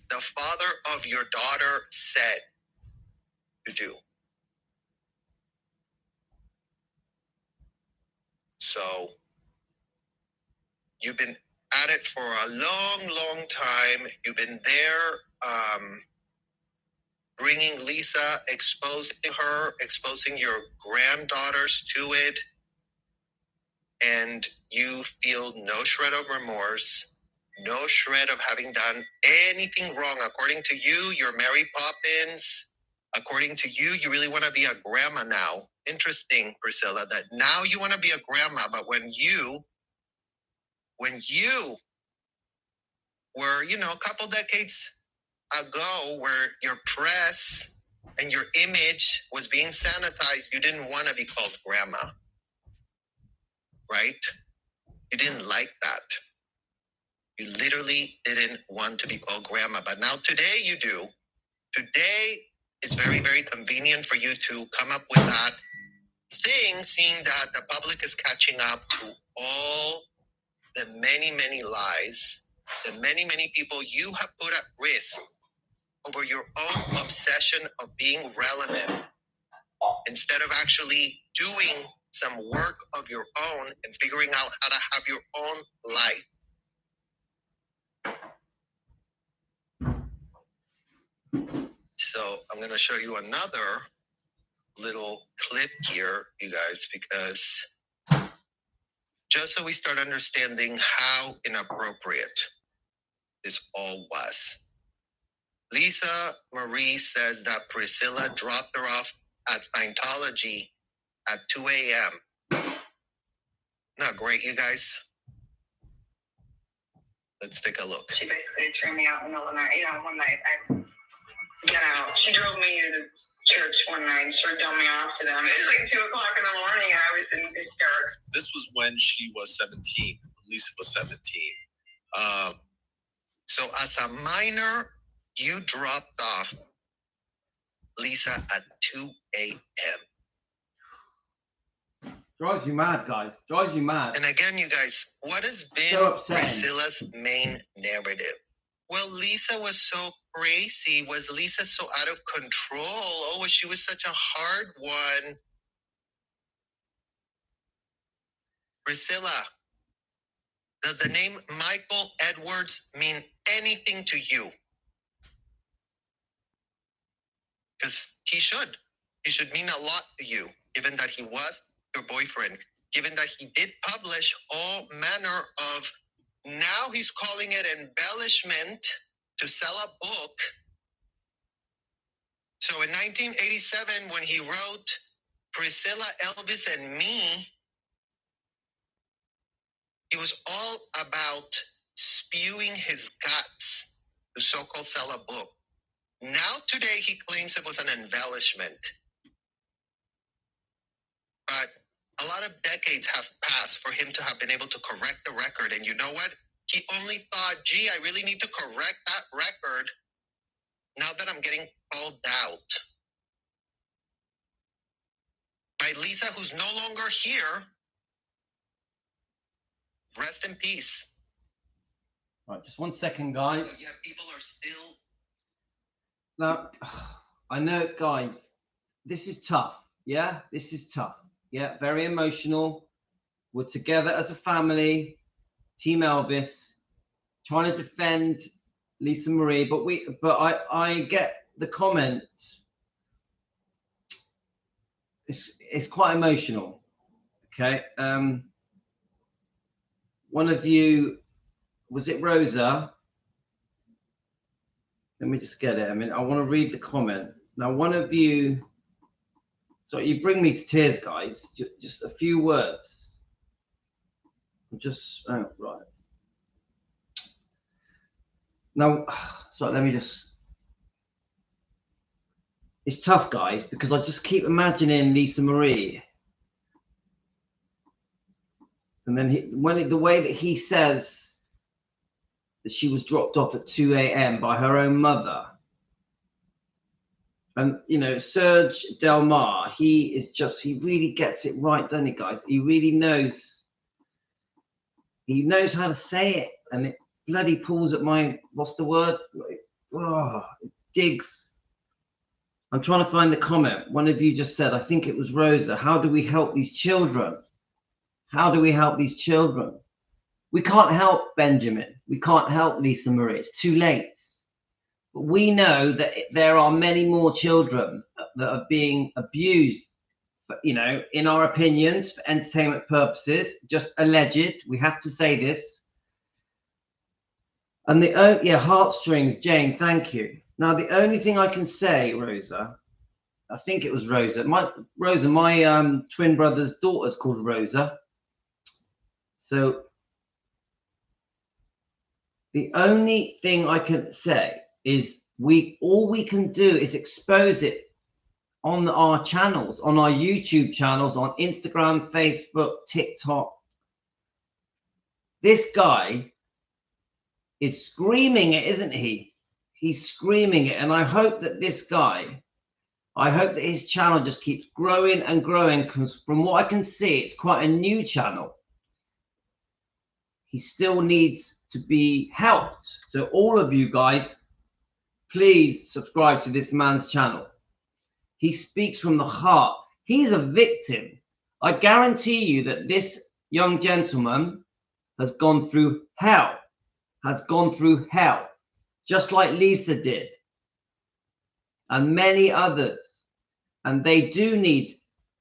the father of your daughter said to do. So you've been at it for a long, long time. You've been there, bringing Lisa, exposing her, exposing your granddaughters to it, and you feel no shred of remorse, no shred of having done anything wrong. According to you, you're Mary Poppins. According to you, you really want to be a grandma now. Interesting, Priscilla, that now you want to be a grandma, but when you were, a couple decades ago, where your press and your image was being sanitized, you didn't want to be called grandma, right? You didn't like that. You literally didn't want to be called grandma, but now today you do. Today, it's very, very convenient for you to come up with that thing, seeing that the public is catching up to all the many, many lies, the many, many people you have put at risk over your own obsession of being relevant, instead of actually doing some work of your own and figuring out how to have your own life. So I'm going to show you another little clip here, you guys, because just so we start understanding how inappropriate this all was. Lisa Marie says that Priscilla dropped her off at Scientology at 2 a.m. Not great, you guys? Let's take a look. She basically threw me out in the middle of the night. One night I got out. She drove me to church one night and started dumping me off to them. It was like 2 o'clock in the morning and I was in hysterics. This was when she was 17. Lisa was 17. So as a minor, you dropped off Lisa at 2 a.m. Drives you mad, guys. Drives you mad. And again, you guys, what has been So upsetting. Priscilla's main narrative? Well, Lisa was so crazy. Was Lisa so out of control? Oh, she was such a hard one. Priscilla, does the name Michael Edwards mean anything to you? Because he should. He should mean a lot to you, given that he was your boyfriend, given that he did publish all manner of, now he's calling it embellishment to sell a book. So in 1987, when he wrote Priscilla, Elvis, and Me, he was all about spewing his guts to so-called sell a book. Now today he claims it was an embellishment. But for him to have been able to correct the record. And you know what? He only thought, gee, I really need to correct that record now that I'm getting called out by Lisa, who's no longer here. Rest in peace. Right, just 1 second, guys. But yeah, people are still... Now, I know, guys, this is tough. Yeah, this is tough. Yeah, very emotional. We're together as a family, Team Elvis, trying to defend Lisa Marie, but I get the comment. It's quite emotional. Okay. One of you, was it Rosa? Let me just get it. I mean, I want to read the comment. Now, one of you, so you bring me to tears, guys. Just a few words. Just, oh, right. Now, so let me just, it's tough, guys, because I just keep imagining Lisa Marie. And then the way that he says that she was dropped off at 2 a.m. by her own mother. And, you know, Sergedelmar, he really gets it right, doesn't he, guys? He really knows. He knows how to say it. And it bloody pulls at my, what's the word? Oh, it digs. I'm trying to find the comment. One of you just said, I think it was Rosa, how do we help these children? How do we help these children? We can't help Benjamin. We can't help Lisa Marie. It's too late. But we know that there are many more children that are being abused, you know, in our opinions, for entertainment purposes, just alleged. We have to say this. And yeah, heartstrings, Jane, thank you. Now, the only thing I can say, Rosa, I think it was Rosa. My twin brother's daughter's called Rosa. So the only thing I can say is all we can do is expose it on our channels, on our YouTube channels, on Instagram, Facebook, TikTok. This guy is screaming it, isn't he? He's screaming it. And I hope that this guy, I hope that his channel just keeps growing and growing, because from what I can see, it's quite a new channel. He still needs to be helped. So all of you guys, please subscribe to this man's channel. He speaks from the heart. He's a victim. I guarantee you that this young gentleman has gone through hell, just like Lisa did, and many others. And they do need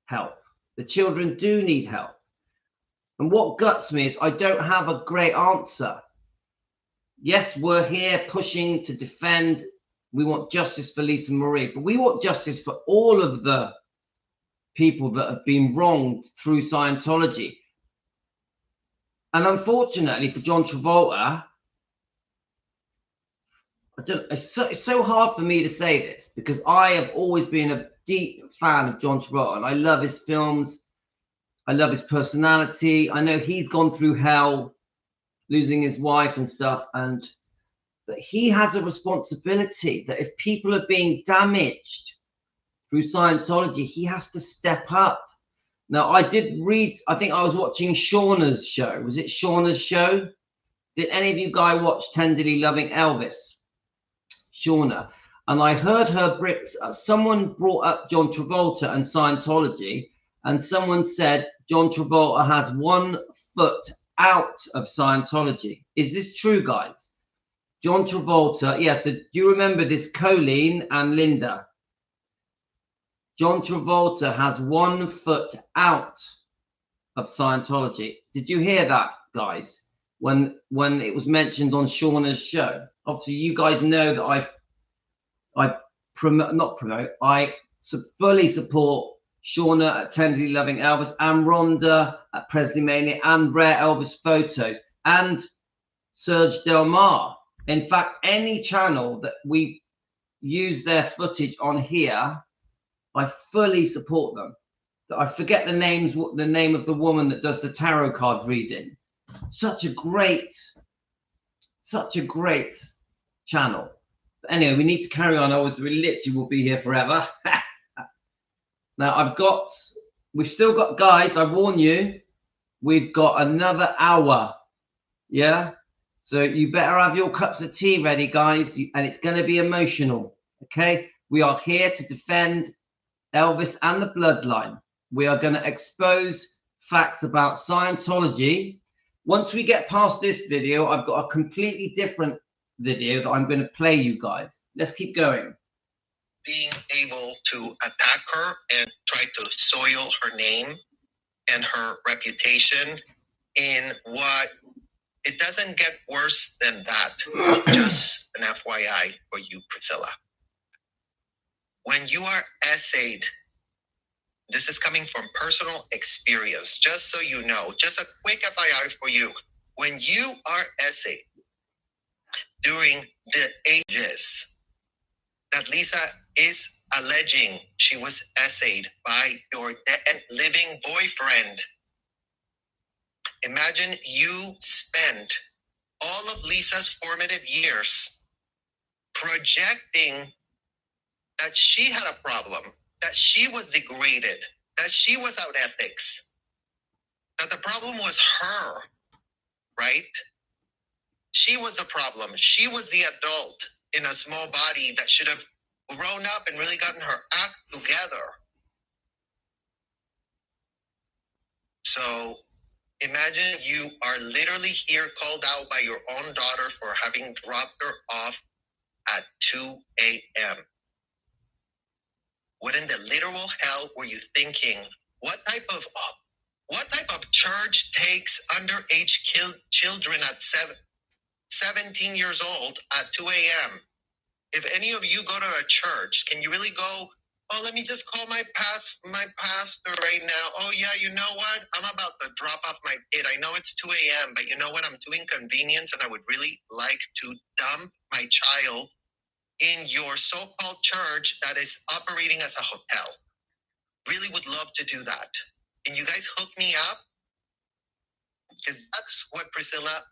help. The children do need help. And what guts me is I don't have a great answer. Yes, we're here pushing to defend. We want justice for Lisa Marie, but we want justice for all of the people that have been wronged through Scientology. And unfortunately for John Travolta, it's so hard for me to say this, because I have always been a deep fan of John Travolta, and I love his films. I love his personality. I know he's gone through hell, losing his wife and stuff, but he has a responsibility that if people are being damaged through Scientology, he has to step up. Now, I did read, I think I was watching Shauna's show. Was it Shauna's show? Did any of you guys watch Tenderly Loving Elvis? Shauna. And I heard her, someone brought up John Travolta and Scientology, and someone said John Travolta has 1 foot out of Scientology. Is this true, guys? John Travolta, yeah, so do you remember this, Colleen and Linda? John Travolta has 1 foot out of Scientology. Did you hear that, guys? When it was mentioned on Shauna's show? Obviously, you guys know that I fully support Shauna at Tenderly Loving Elvis, and Rhonda at Presley Mania, and Rare Elvis Photos, and Sergedelmar. In fact, any channel that we use their footage on here, I fully support them. I forget the names. What the name of the woman that does the tarot card reading? Such a great channel. But anyway, we need to carry on. We literally will be here forever. Now we've still got, guys, I warn you, we've got another hour. Yeah. So you better have your cups of tea ready, guys. And it's going to be emotional. Okay. We are here to defend Elvis and the bloodline. We are going to expose facts about Scientology. Once we get past this video, I've got a completely different video that I'm going to play you guys. Let's keep going. Being able to attack her and try to soil her name and her reputation in what it doesn't get worse than that. Just an FYI for you, Priscilla. When you are essayed, this is coming from personal experience, just so you know, just a quick FYI for you. When you are essayed during the ages that Lisa is alleging she was essayed by your dead living boyfriend, imagine you spent all of Lisa's formative years projecting that she had a problem, that she was degraded, that she was out ethics, that the problem was her, right? She was the problem. She was the adult in a small body that should have grown up and really gotten her act together. So imagine you are literally here called out by your own daughter for having dropped her off at 2 a.m. What in the literal hell were you thinking? What type of church takes underage children at 17 years old at 2 a.m.? If any of you go to a church, can you really go, oh, let me just call my pastor right now. Oh, yeah, you know what? I'm about to drop off my kid. I know it's 2 a.m., but you know what? I'm doing convenience, and I would really like to dump my child in your so-called church that is operating as a hotel. Really would love to do that. Can you guys hook me up? Because that's what Priscilla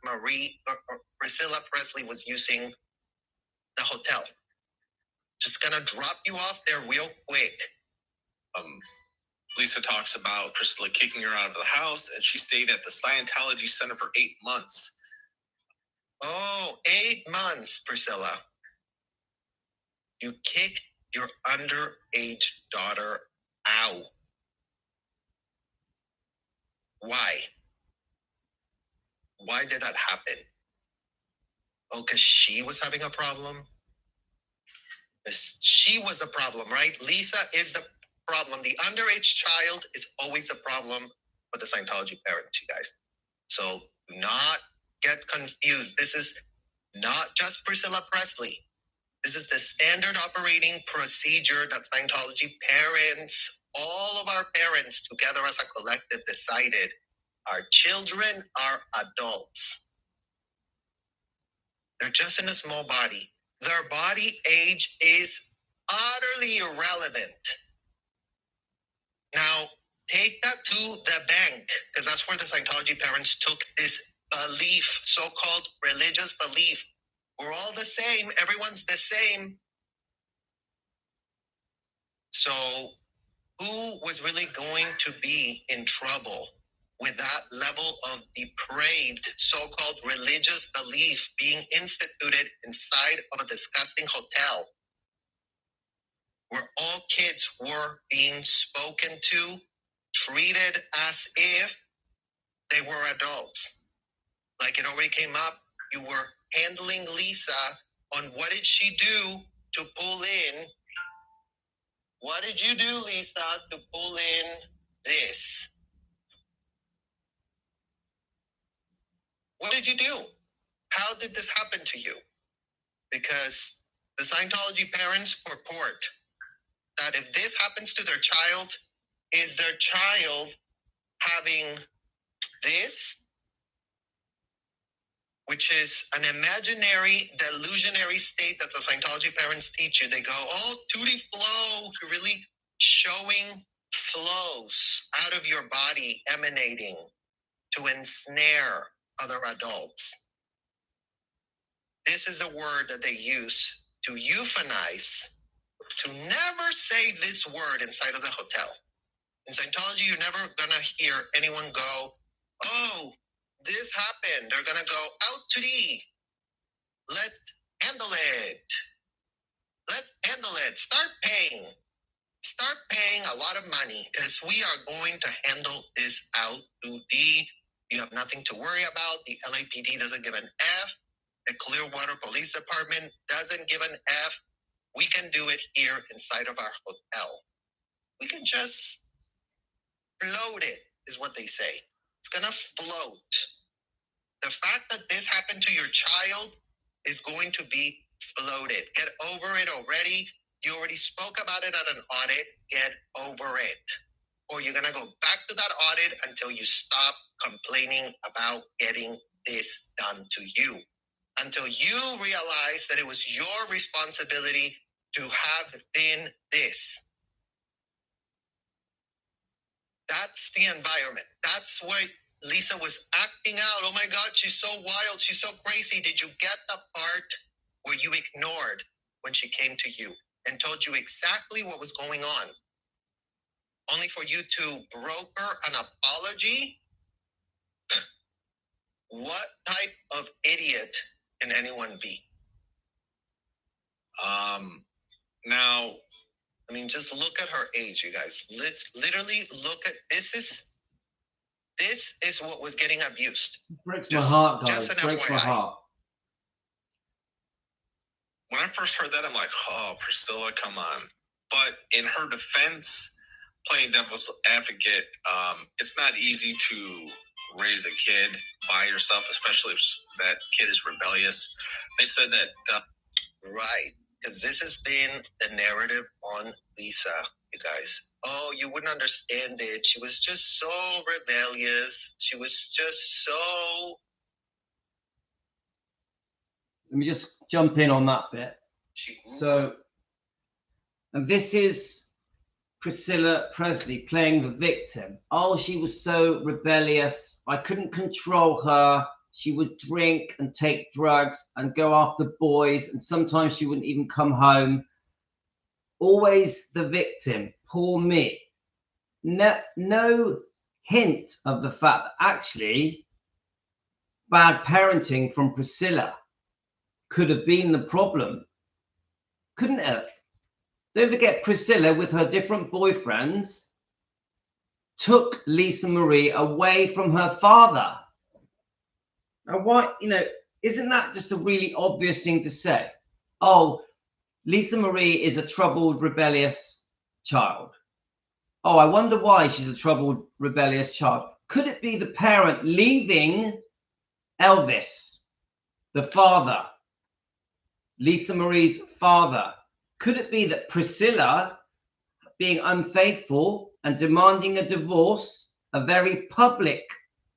Presley was using the hotel. Just gonna drop you off there real quick. Lisa talks about Priscilla kicking her out of the house, and she stayed at the Scientology Center for 8 months. Oh, 8 months, Priscilla. You kicked your underage daughter out. Why? Why did that happen? Oh, because she was having a problem? She was the problem, right? Lisa is the problem. The underage child is always the problem for the Scientology parents, you guys. So do not get confused. This is not just Priscilla Presley. This is the standard operating procedure that Scientology parents, all of our parents together as a collective decided. Our children are adults. They're just in a small body. Their body age is utterly irrelevant. Now, take that to the bank, because that's where the Scientology parents took this belief, so-called religious belief. We're all the same. Everyone's the same. So who was really going to be in trouble with that level of depraved so-called religious belief being instituted inside of a disgusting hotel where all kids were being spoken to, treated as if they were adults? Like it already came up, you were handling Lisa on what did she do to pull in. What did you do, Lisa, to pull in this? What did you do? How did this happen to you? Because the Scientology parents purport that if this happens to their child, is their child having this, which is an imaginary, delusionary state that the Scientology parents teach you. They go, oh, tutti flow, you're really showing flows. that they use to euphemize, to never say this word inside of the hotel. In Scientology, you're never gonna hear anyone go, oh, this happened. They're gonna go out to the, let's handle it. Let's handle it. Start paying a lot of money because we are going to handle this out to the, you have nothing to worry about. The LAPD doesn't give an F. The Clearwater Police Department doesn't give an F. We can do it here inside of our hotel. We can just float it, is what they say. It's gonna float. The fact that this happened to your child is going to be floated. Get over it already. You already spoke about it at an audit. Get over it. Or you're gonna go back to that audit until you stop complaining about getting this done to you. Until you realize that it was your responsibility to have been this. That's the environment. That's why Lisa was acting out. Oh my God, she's so wild. She's so crazy. Did you get the part where you ignored when she came to you and told you exactly what was going on? Only for you to broker an apology? What type of idiot can anyone be? Now, I mean, just look at her age, you guys. Let's literally look at this is what was getting abused. Breaks my heart, guys. Just an Breaks my FYI. heart. when I first heard that, I'm like, oh, Priscilla, come on. But in her defense, playing devil's advocate, it's not easy to raise a kid by yourself, especially if that kid is rebellious. They said that... Right, because this has been the narrative on Lisa, you guys. Oh, you wouldn't understand it. She was just so rebellious. She was just so... Let me just jump in on that bit. So, and this is Priscilla Presley playing the victim. Oh, she was so rebellious. I couldn't control her. She would drink and take drugs and go after boys, and sometimes she wouldn't even come home. Always the victim. Poor me. No hint of the fact that actually bad parenting from Priscilla could have been the problem. Couldn't it? Don't forget, Priscilla, with her different boyfriends, took Lisa Marie away from her father. And why, isn't that just a really obvious thing to say? Oh, Lisa Marie is a troubled, rebellious child. Oh, I wonder why she's a troubled, rebellious child. Could it be the parent leaving Elvis, the father, Lisa Marie's father? Could it be that Priscilla, being unfaithful and demanding a divorce, a very public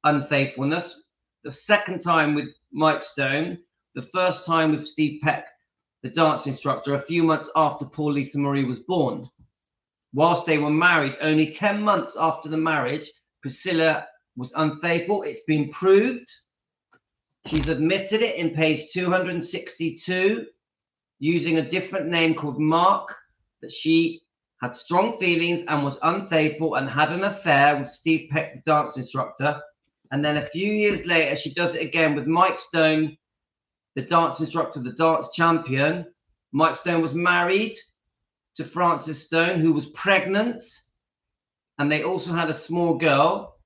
unfaithfulness, the second time with Mike Stone, the first time with Steve Peck, the dance instructor, a few months after poor Lisa Marie was born? Whilst they were married, only 10 months after the marriage, Priscilla was unfaithful. It's been proved. She's admitted it in page 262, using a different name called Mark, that she had strong feelings and was unfaithful and had an affair with Steve Peck, the dance instructor. And then a few years later, she does it again with Mike Stone, the dance instructor, the dance champion. Mike Stone was married to Frances Stone, who was pregnant, and they also had a small girl.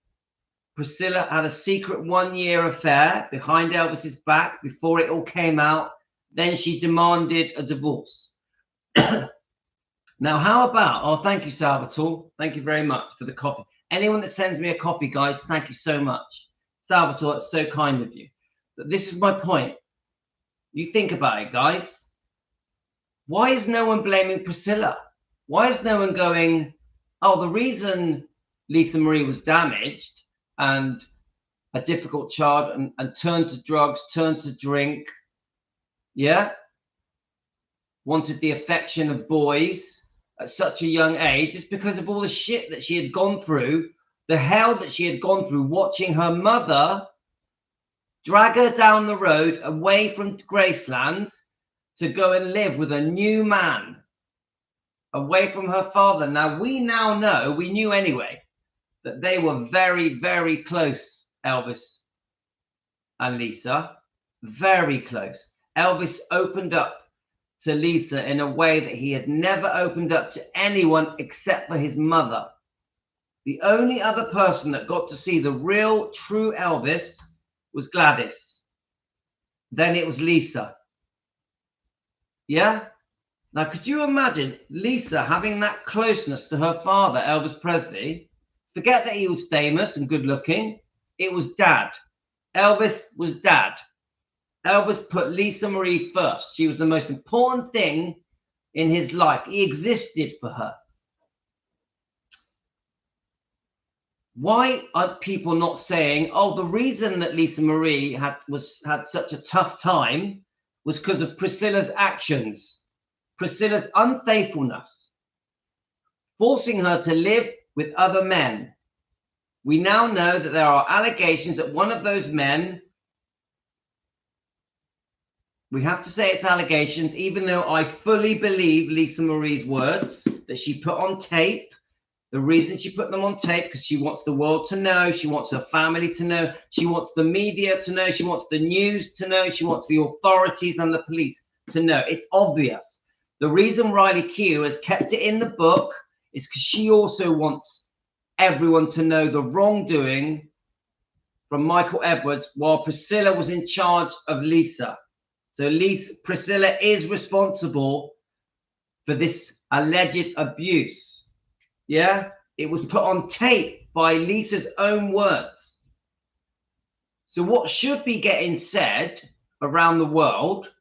Priscilla had a secret 1-year affair behind Elvis's back before it all came out. Then she demanded a divorce. Now, how about, oh, thank you, Salvatore. Thank you very much for the coffee. Anyone that sends me a coffee, guys, thank you so much. Salvatore, it's so kind of you. But this is my point. You think about it, guys. Why is no one blaming Priscilla? Why is no one going, oh, the reason Lisa Marie was damaged and a difficult child and turned to drugs, turned to drink, yeah, wanted the affection of boys at such a young age, is because of all the shit that she had gone through, the hell that she had gone through, watching her mother drag her down the road away from Gracelands to go and live with a new man away from her father. Now, we knew anyway, that they were very, very close, Elvis and Lisa, very close. Elvis opened up to Lisa in a way that he had never opened up to anyone except for his mother. The only other person that got to see the real, true Elvis was Gladys. Then it was Lisa. Yeah? Now, could you imagine Lisa having that closeness to her father, Elvis Presley? Forget that he was famous and good looking. It was dad. Elvis was dad. Elvis put Lisa Marie first. She was the most important thing in his life. He existed for her. Why are people not saying, oh, the reason that Lisa Marie had such a tough time was because of Priscilla's actions, Priscilla's unfaithfulness, forcing her to live with other men? We now know that there are allegations that one of those men, we have to say it's allegations, even though I fully believe Lisa Marie's words that she put on tape. The reason she put them on tape, because she wants the world to know, she wants her family to know, she wants the media to know, she wants the news to know, she wants the authorities and the police to know. It's obvious. The reason Riley Q has kept it in the book is because she also wants everyone to know the wrongdoing from Michael Edwards while Priscilla was in charge of Lisa. So Priscilla is responsible for this alleged abuse. Yeah, it was put on tape by Lisa's own words. So what should be getting said around the world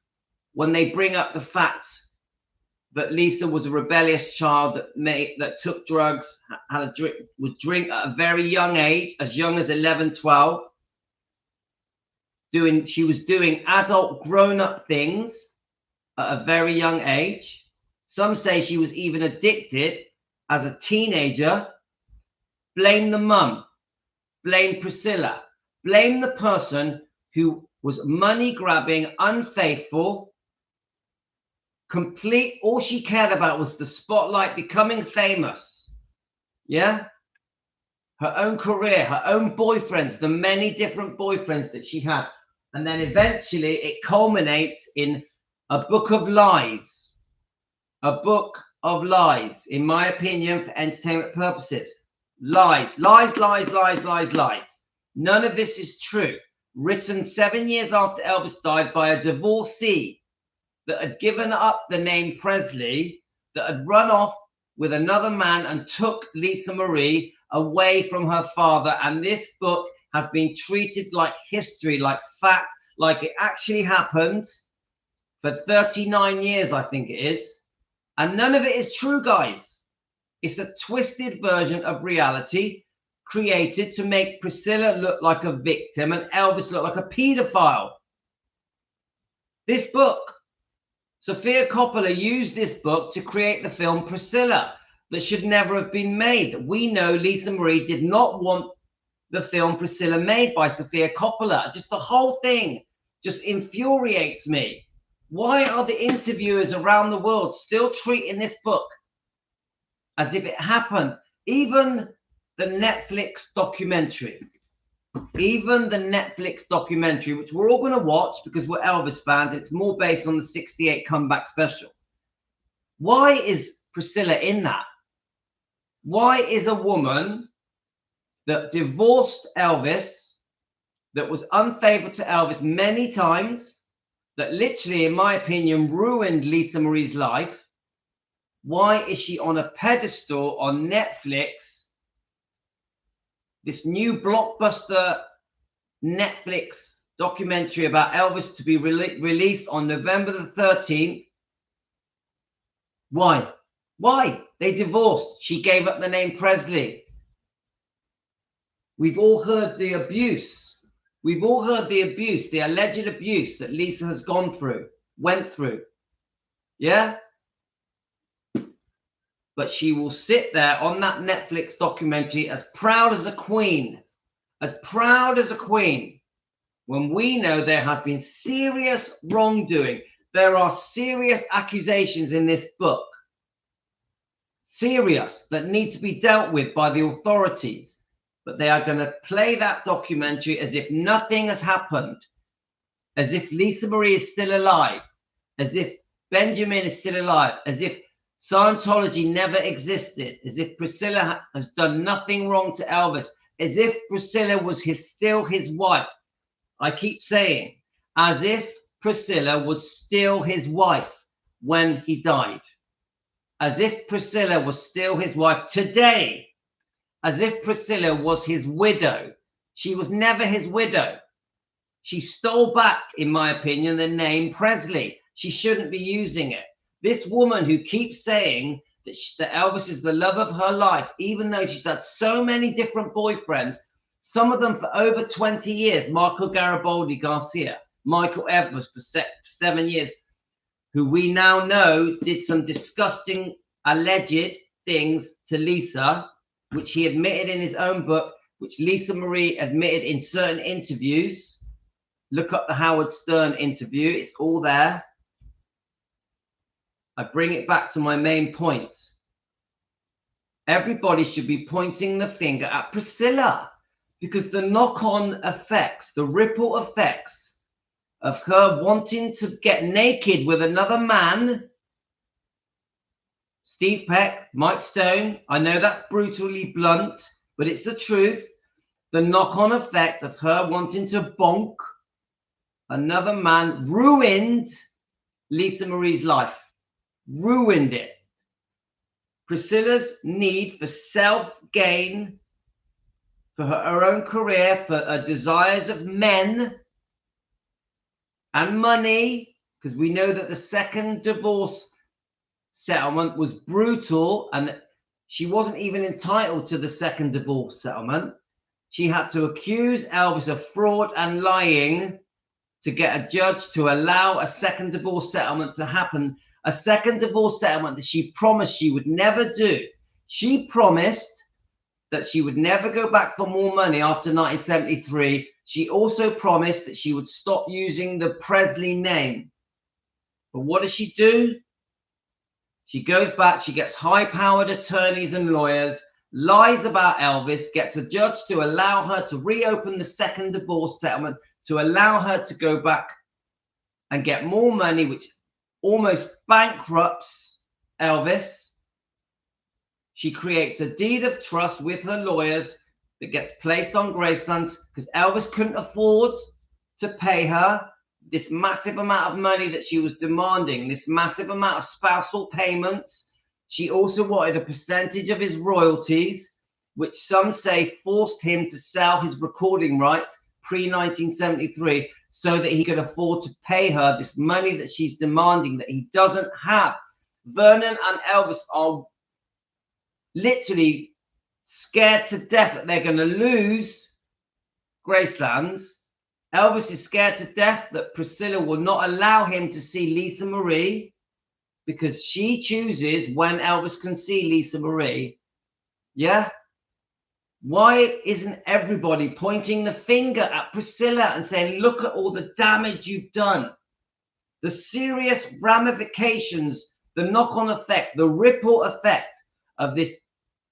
when they bring up the fact that Lisa was a rebellious child that took drugs, would drink at a very young age, as young as 11, 12, she was doing adult grown-up things at a very young age. Some say she was even addicted as a teenager. Blame the mum, blame Priscilla, blame the person who was money grabbing, unfaithful, complete. All she cared about was the spotlight, becoming famous. Yeah, her own career, her own boyfriends, the many different boyfriends that she had, and then eventually it culminates in a book of lies. A book of lies, in my opinion, for entertainment purposes. Lies, lies, lies, lies, lies, lies. None of this is true. Written 7 years after Elvis died by a divorcee that had given up the name Presley, that had run off with another man and took Lisa Marie away from her father. And this book has been treated like history, like fact, like it actually happened for 39 years, I think it is. And none of it is true, guys. It's a twisted version of reality created to make Priscilla look like a victim and Elvis look like a pedophile. This book, Sofia Coppola used this book to create the film Priscilla that should never have been made. We know Lisa Marie did not want the film Priscilla made by Sofia Coppola. Just the whole thing just infuriates me. Why are the interviewers around the world still treating this book as if it happened? Even the Netflix documentary, which we're all going to watch because we're Elvis fans, it's more based on the 68 comeback special. Why is Priscilla in that? Why is a woman that divorced Elvis, that was unfaithful to Elvis many times, that literally, in my opinion, ruined Lisa Marie's life, why is she on a pedestal on Netflix? This new blockbuster Netflix documentary about Elvis to be released on November the 13th. Why? Why? They divorced. She gave up the name Presley. We've all heard the abuse. We've all heard the abuse, the alleged abuse that Lisa has went through. Yeah? But she will sit there on that Netflix documentary as proud as a queen, when we know there has been serious wrongdoing. There are serious accusations in this book, serious, that need to be dealt with by the authorities. But they are going to play that documentary as if nothing has happened, as if Lisa Marie is still alive, as if Benjamin is still alive, as if Scientology never existed, as if Priscilla has done nothing wrong to Elvis, as if Priscilla was still his wife. I keep saying, as if Priscilla was still his wife when he died. As if Priscilla was still his wife today. As if Priscilla was his widow. She was never his widow. She stole back, in my opinion, the name Presley. She shouldn't be using it. This woman who keeps saying that Elvis is the love of her life, even though she's had so many different boyfriends, some of them for over 20 years, Marco Garibaldi Garcia, Michael Evers for 7 years, who we now know did some disgusting alleged things to Lisa, which he admitted in his own book, which Lisa Marie admitted in certain interviews. Look up the Howard Stern interview. It's all there. I bring it back to my main point. Everybody should be pointing the finger at Priscilla, because the knock-on effects, the ripple effects of her wanting to get naked with another man, Steve Peck, Mike Stone, I know that's brutally blunt, but it's the truth. The knock-on effect of her wanting to bonk another man ruined Lisa Marie's life. Ruined it. Priscilla's need for self-gain, for her own career, for her desires of men and money, because we know that the second divorce settlement was brutal and she wasn't even entitled to the second divorce settlement. She had to accuse Elvis of fraud and lying to get a judge to allow a second divorce settlement to happen. A second divorce settlement that she promised she would never do. She promised that she would never go back for more money after 1973. She also promised that she would stop using the Presley name. But what does she do? She goes back, she gets high-powered attorneys and lawyers, lies about Elvis, gets a judge to allow her to reopen the second divorce settlement, to allow her to go back and get more money, which almost bankrupts Elvis. She creates a deed of trust with her lawyers that gets placed on Graceland's because Elvis couldn't afford to pay her this massive amount of money that she was demanding, this massive amount of spousal payments. She also wanted a percentage of his royalties, which some say forced him to sell his recording rights pre-1973 so that he could afford to pay her this money that she's demanding that he doesn't have. Vernon and Elvis are literally scared to death that they're going to lose Graceland's. Elvis is scared to death that Priscilla will not allow him to see Lisa Marie because she chooses when Elvis can see Lisa Marie. Yeah? Why isn't everybody pointing the finger at Priscilla and saying, look at all the damage you've done? The serious ramifications, the knock-on effect, the ripple effect of this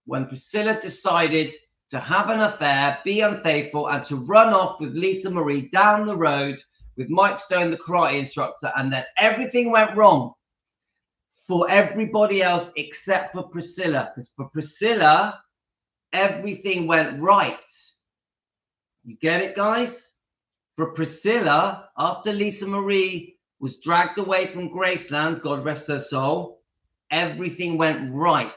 when Priscilla decided to have an affair, be unfaithful, and to run off with Lisa Marie down the road with Mike Stone, the karate instructor, and then everything went wrong for everybody else except for Priscilla. Because for Priscilla, everything went right. You get it, guys? For Priscilla, after Lisa Marie was dragged away from Graceland, God rest her soul, everything went right.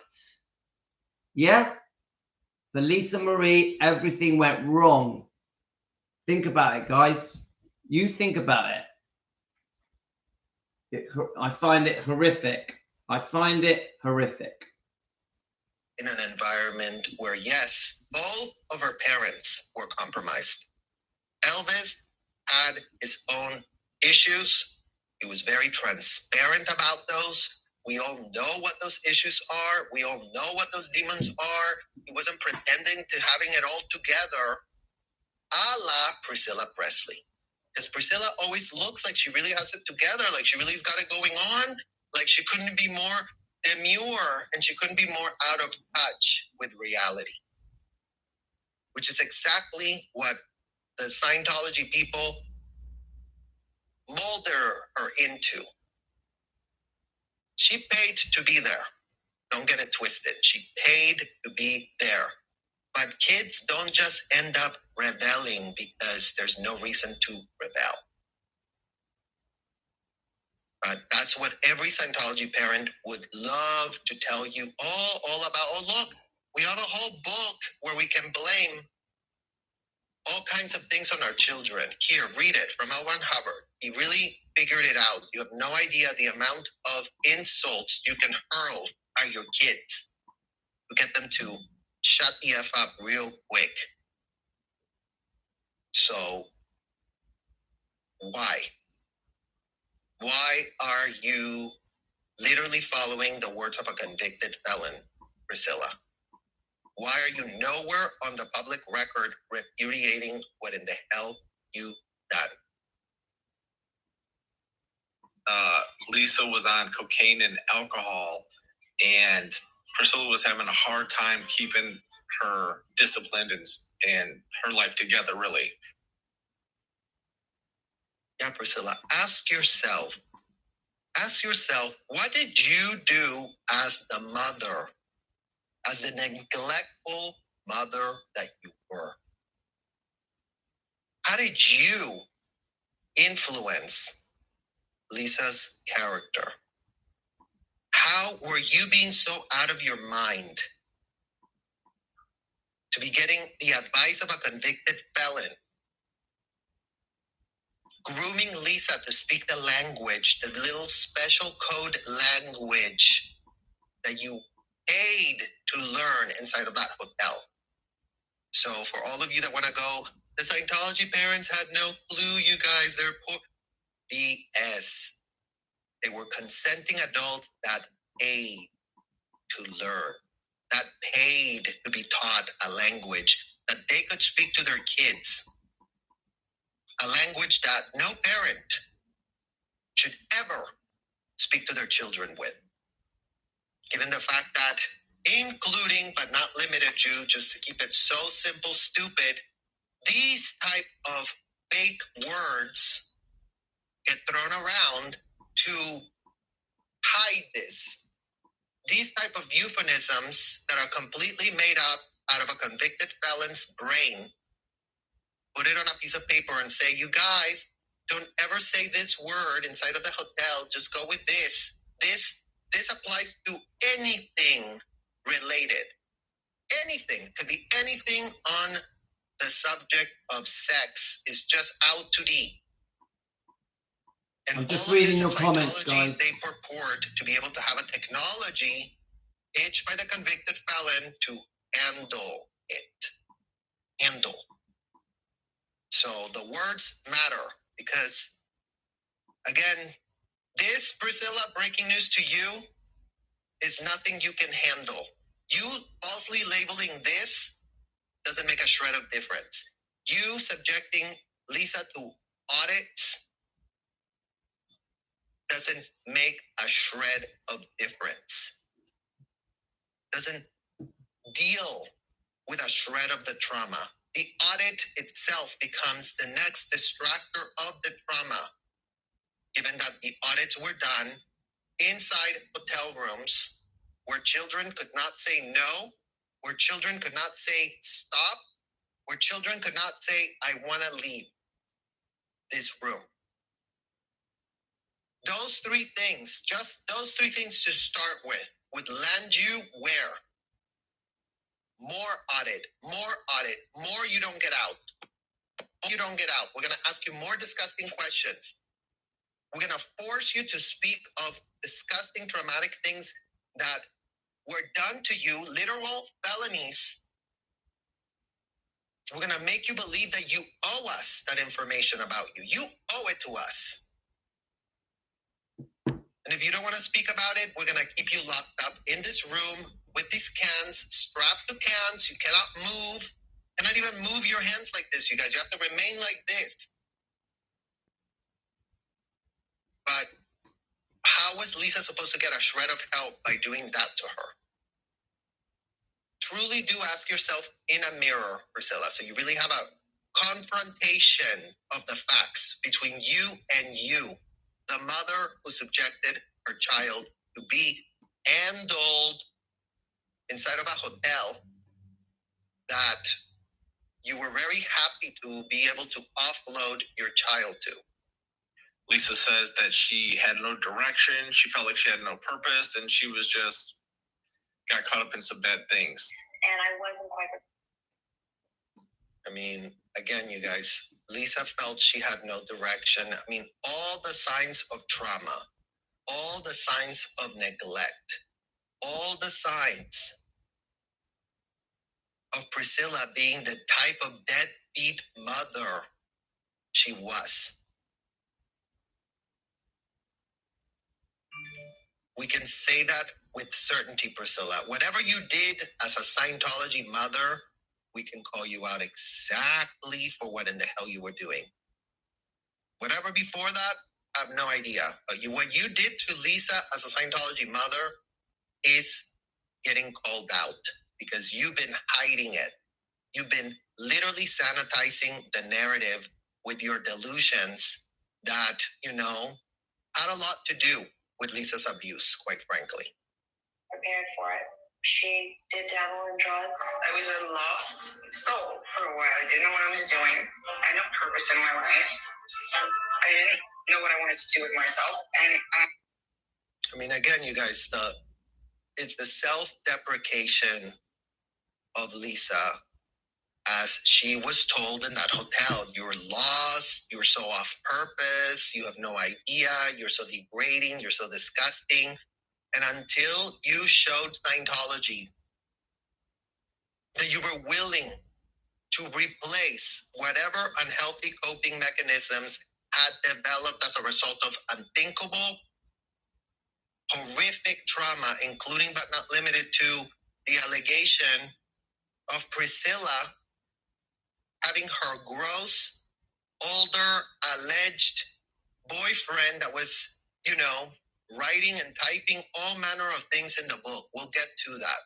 Yeah? For Lisa Marie, everything went wrong. Think about it, guys. You think about it. I find it horrific. I find it horrific. In an environment where, yes, both of her parents were compromised. Elvis had his own issues. He was very transparent about those. We all know what those issues are. We all know what those demons are. He wasn't pretending to having it all together, a la Priscilla Presley. Because Priscilla always looks like she really has it together, like she really's got it going on, like she couldn't be more demure and she couldn't be more out of touch with reality, which is exactly what the Scientology people molded her into. She paid to be there. Don't get it twisted. She paid to be there. But kids don't just end up rebelling because there's no reason to rebel. But that's what every Scientology parent would love to tell you all about. Oh, look, we have a whole book where we can blame all kinds of things on our children. Here, read it from L. Ron Hubbard. He really figured it out. You have no idea the amount of insults you can hurl at your kids to get them to shut the F up real quick. So, why? Why are you literally following the words of a convicted felon, Priscilla? Why are you nowhere on the public record repudiating what in the hell you done? Lisa was on cocaine and alcohol, and Priscilla was having a hard time keeping her disciplined and her life together, really. Yeah, Priscilla, ask yourself, what did you do as the mother, as the neglectful mother that you were? How did you influence Lisa's character? How were you being so out of your mind to be getting the advice of a convicted felon, grooming Lisa to speak the language, the little special code language that you paid to learn inside of that hotel? So for all of you that want to go, the Scientology parents had no clue, you guys, they're poor. BS. They were consenting adults that paid to learn, that paid to be taught a language that they could speak to their kids, a language that no parent should ever speak to their children with, given the fact that, including but not limited to, just to keep it so simple, stupid, these type of fake words get thrown around to hide this. These type of euphemisms that are completely made up out of a convicted felon's brain, put it on a piece of paper and say, you guys, don't ever say this word inside of the hotel, just go with this. This applies to anything related. Anything, could be anything on the subject of sex is just out to the. And I'm just reading your comments, guys. They purport to be able to have a technology pitched by the convicted felon to handle it. Handle. So the words matter because, again, this, Priscilla, breaking news to you is nothing you can handle. You falsely labeling this doesn't make a shred of difference. You subjecting Lisa to audits doesn't make a shred of difference. Doesn't deal with a shred of the trauma. The audit itself becomes the next distractor of the trauma, given that the audits were done inside hotel rooms where children could not say no, where children could not say stop, where children could not say, I want to leave this room. Those three things, just those three things to start with, would land you where? More audit, more you don't get out. You don't get out. We're going to ask you more disgusting questions. We're going to force you to speak of disgusting, traumatic things that were done to you, literal felonies. We're going to make you believe that you owe us that information about you. You owe it to us. And if you don't want to speak about it, we're going to keep you locked up in this room with these cans, strapped to cans. You cannot move. Cannot even move your hands like this, you guys. You have to remain like this. shred of help by doing that to her. Truly do ask yourself in a mirror, Priscilla. So you really have a confrontation of the facts between you and you, the mother who subjected her child to be handled inside of a hotel that you were very happy to be able to offload your child to. Lisa says that she had no direction. She felt like she had no purpose, and she was just got caught up in some bad things. And I wasn't quite. I mean, again, you guys, Lisa felt she had no direction. I mean, all the signs of trauma, all the signs of neglect, all the signs of Priscilla being the type of deadbeat mother she was. We can say that with certainty, Priscilla. Whatever you did as a Scientology mother, we can call you out exactly for what in the hell you were doing. Whatever before that, I have no idea. But what you did to Lisa as a Scientology mother is getting called out because you've been hiding it. You've been literally sanitizing the narrative with your delusions that, you know, had a lot to do with Lisa's abuse, quite frankly. Prepared for it. She did dabble in drugs. I was a lost soul for a while. I didn't know what I was doing. I had no purpose in my life. I didn't know what I wanted to do with myself. And I mean, again, you guys, it's the self-deprecation of Lisa as she was told in that hotel, you're lost, you're so off purpose, you have no idea, you're so degrading, you're so disgusting. And until you showed Scientology that you were willing to replace whatever unhealthy coping mechanisms had developed as a result of unthinkable, horrific trauma, including but not limited to the allegation of Priscilla having her gross, older, alleged boyfriend that was, you know, writing and typing all manner of things in the book. We'll get to that.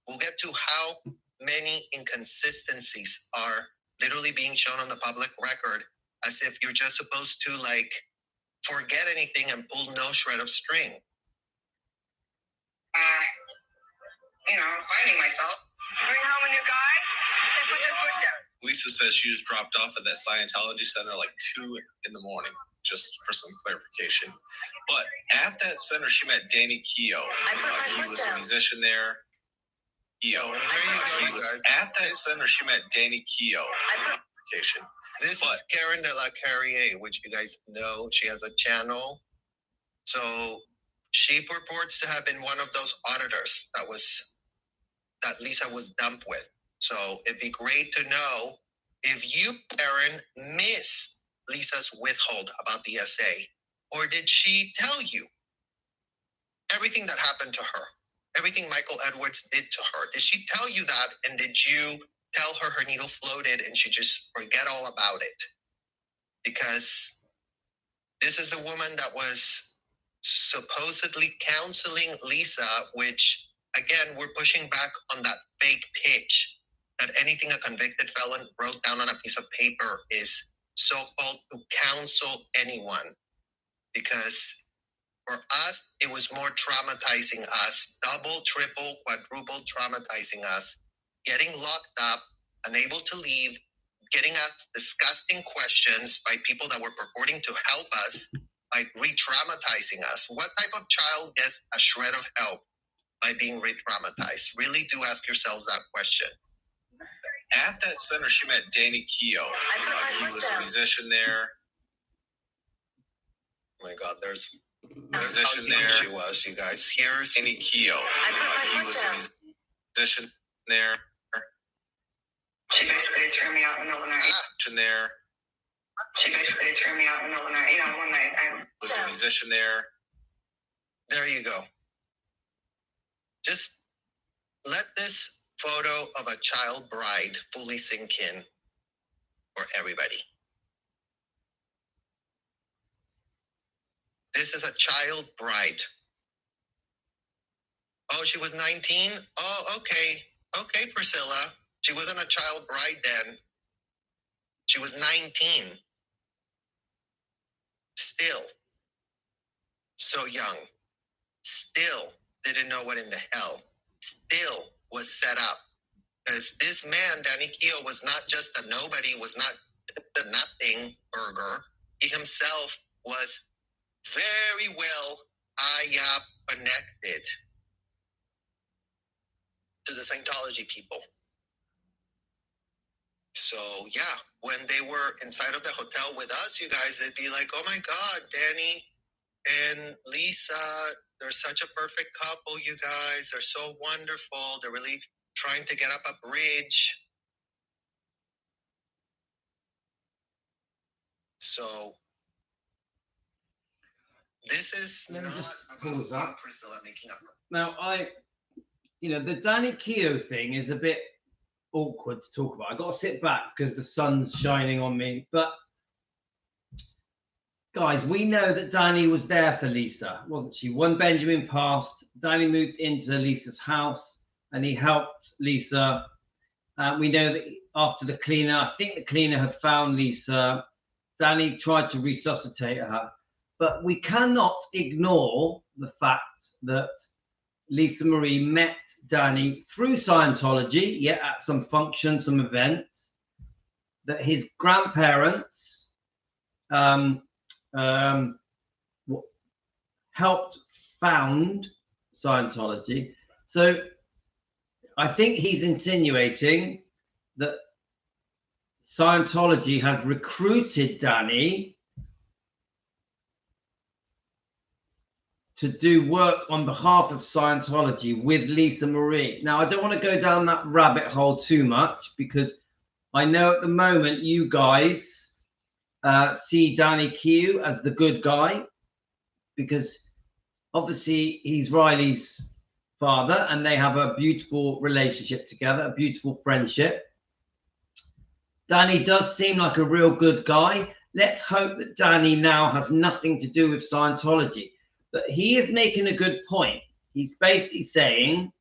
We'll get to how many inconsistencies are literally being shown on the public record as if you're just supposed to, like, forget anything and pull no shred of string. you know, finding myself. Bring home a new guy and put this foot down. Lisa says she was dropped off at that Scientology center like 2 in the morning, just for some clarification. But at that center, she met Danny Keough. He was a musician there. Keough. At that center, she met Danny Keough. This is Karen de la Carriere, which you guys know. She has a channel. So she purports to have been one of those auditors that Lisa was dumped with. So it'd be great to know if you, Karen, missed Lisa's withhold about the SA, or did she tell you everything that happened to her, everything Michael Edwards did to her? Did she tell you that, and did you tell her needle floated and she just forget all about it? Because this is the woman that was supposedly counseling Lisa, which, again, we're pushing back on that fake pitch that anything a convicted felon wrote down on a piece of paper is so-called to counsel anyone. Because for us, it was more traumatizing us, double, triple, quadruple traumatizing us, getting locked up, unable to leave, getting asked disgusting questions by people that were purporting to help us by re-traumatizing us. What type of child gets a shred of help by being re-traumatized? Really do ask yourselves that question. At that center, she met Danny Keough. He was a musician there. Oh my God, there's musician there. She was, you guys. Here's Danny Keough. He was a musician there. She basically threw me out in the middle of the night. There. She basically threw me out in the middle of the night. You know, one night I was a musician there. There you go. Just let this photo of a child bride fully sink in for everybody. This is a child bride she was 19. Oh, okay. Okay, Priscilla. She wasn't a child bride then. She was 19. Still so young. Still didn't know what in the hell. Still was set up. Because this man, Danny Keough, was not just a nobody, was not the nothing burger. He himself was very well connected to the Scientology people. So yeah, when they were inside of the hotel with us, you guys, they'd be like, oh my God, Danny and Lisa, they're such a perfect couple, you guys. They're so wonderful. They're really trying to get up a bridge. So this is Let me not just about pause that. Priscilla making up. Now, the Danny Keough thing is a bit awkward to talk about. I got to sit back because the sun's shining on me. But guys, we know that Danny was there for Lisa, wasn't she? When Benjamin passed, Danny moved into Lisa's house and he helped Lisa. We know that after the cleaner, I think the cleaner had found Lisa, Danny tried to resuscitate her. But we cannot ignore the fact that Lisa Marie met Danny through Scientology, yet at some function, some event, that his grandparents helped found Scientology. So I think he's insinuating that Scientology had recruited Danny to do work on behalf of Scientology with Lisa Marie. Now, I don't want to go down that rabbit hole too much because I know at the moment you guys see Danny Keough as the good guy because obviously he's Riley's father and they have a beautiful relationship together, a beautiful friendship. Danny does seem like a real good guy. Let's hope that Danny now has nothing to do with Scientology. But he is making a good point. He's basically saying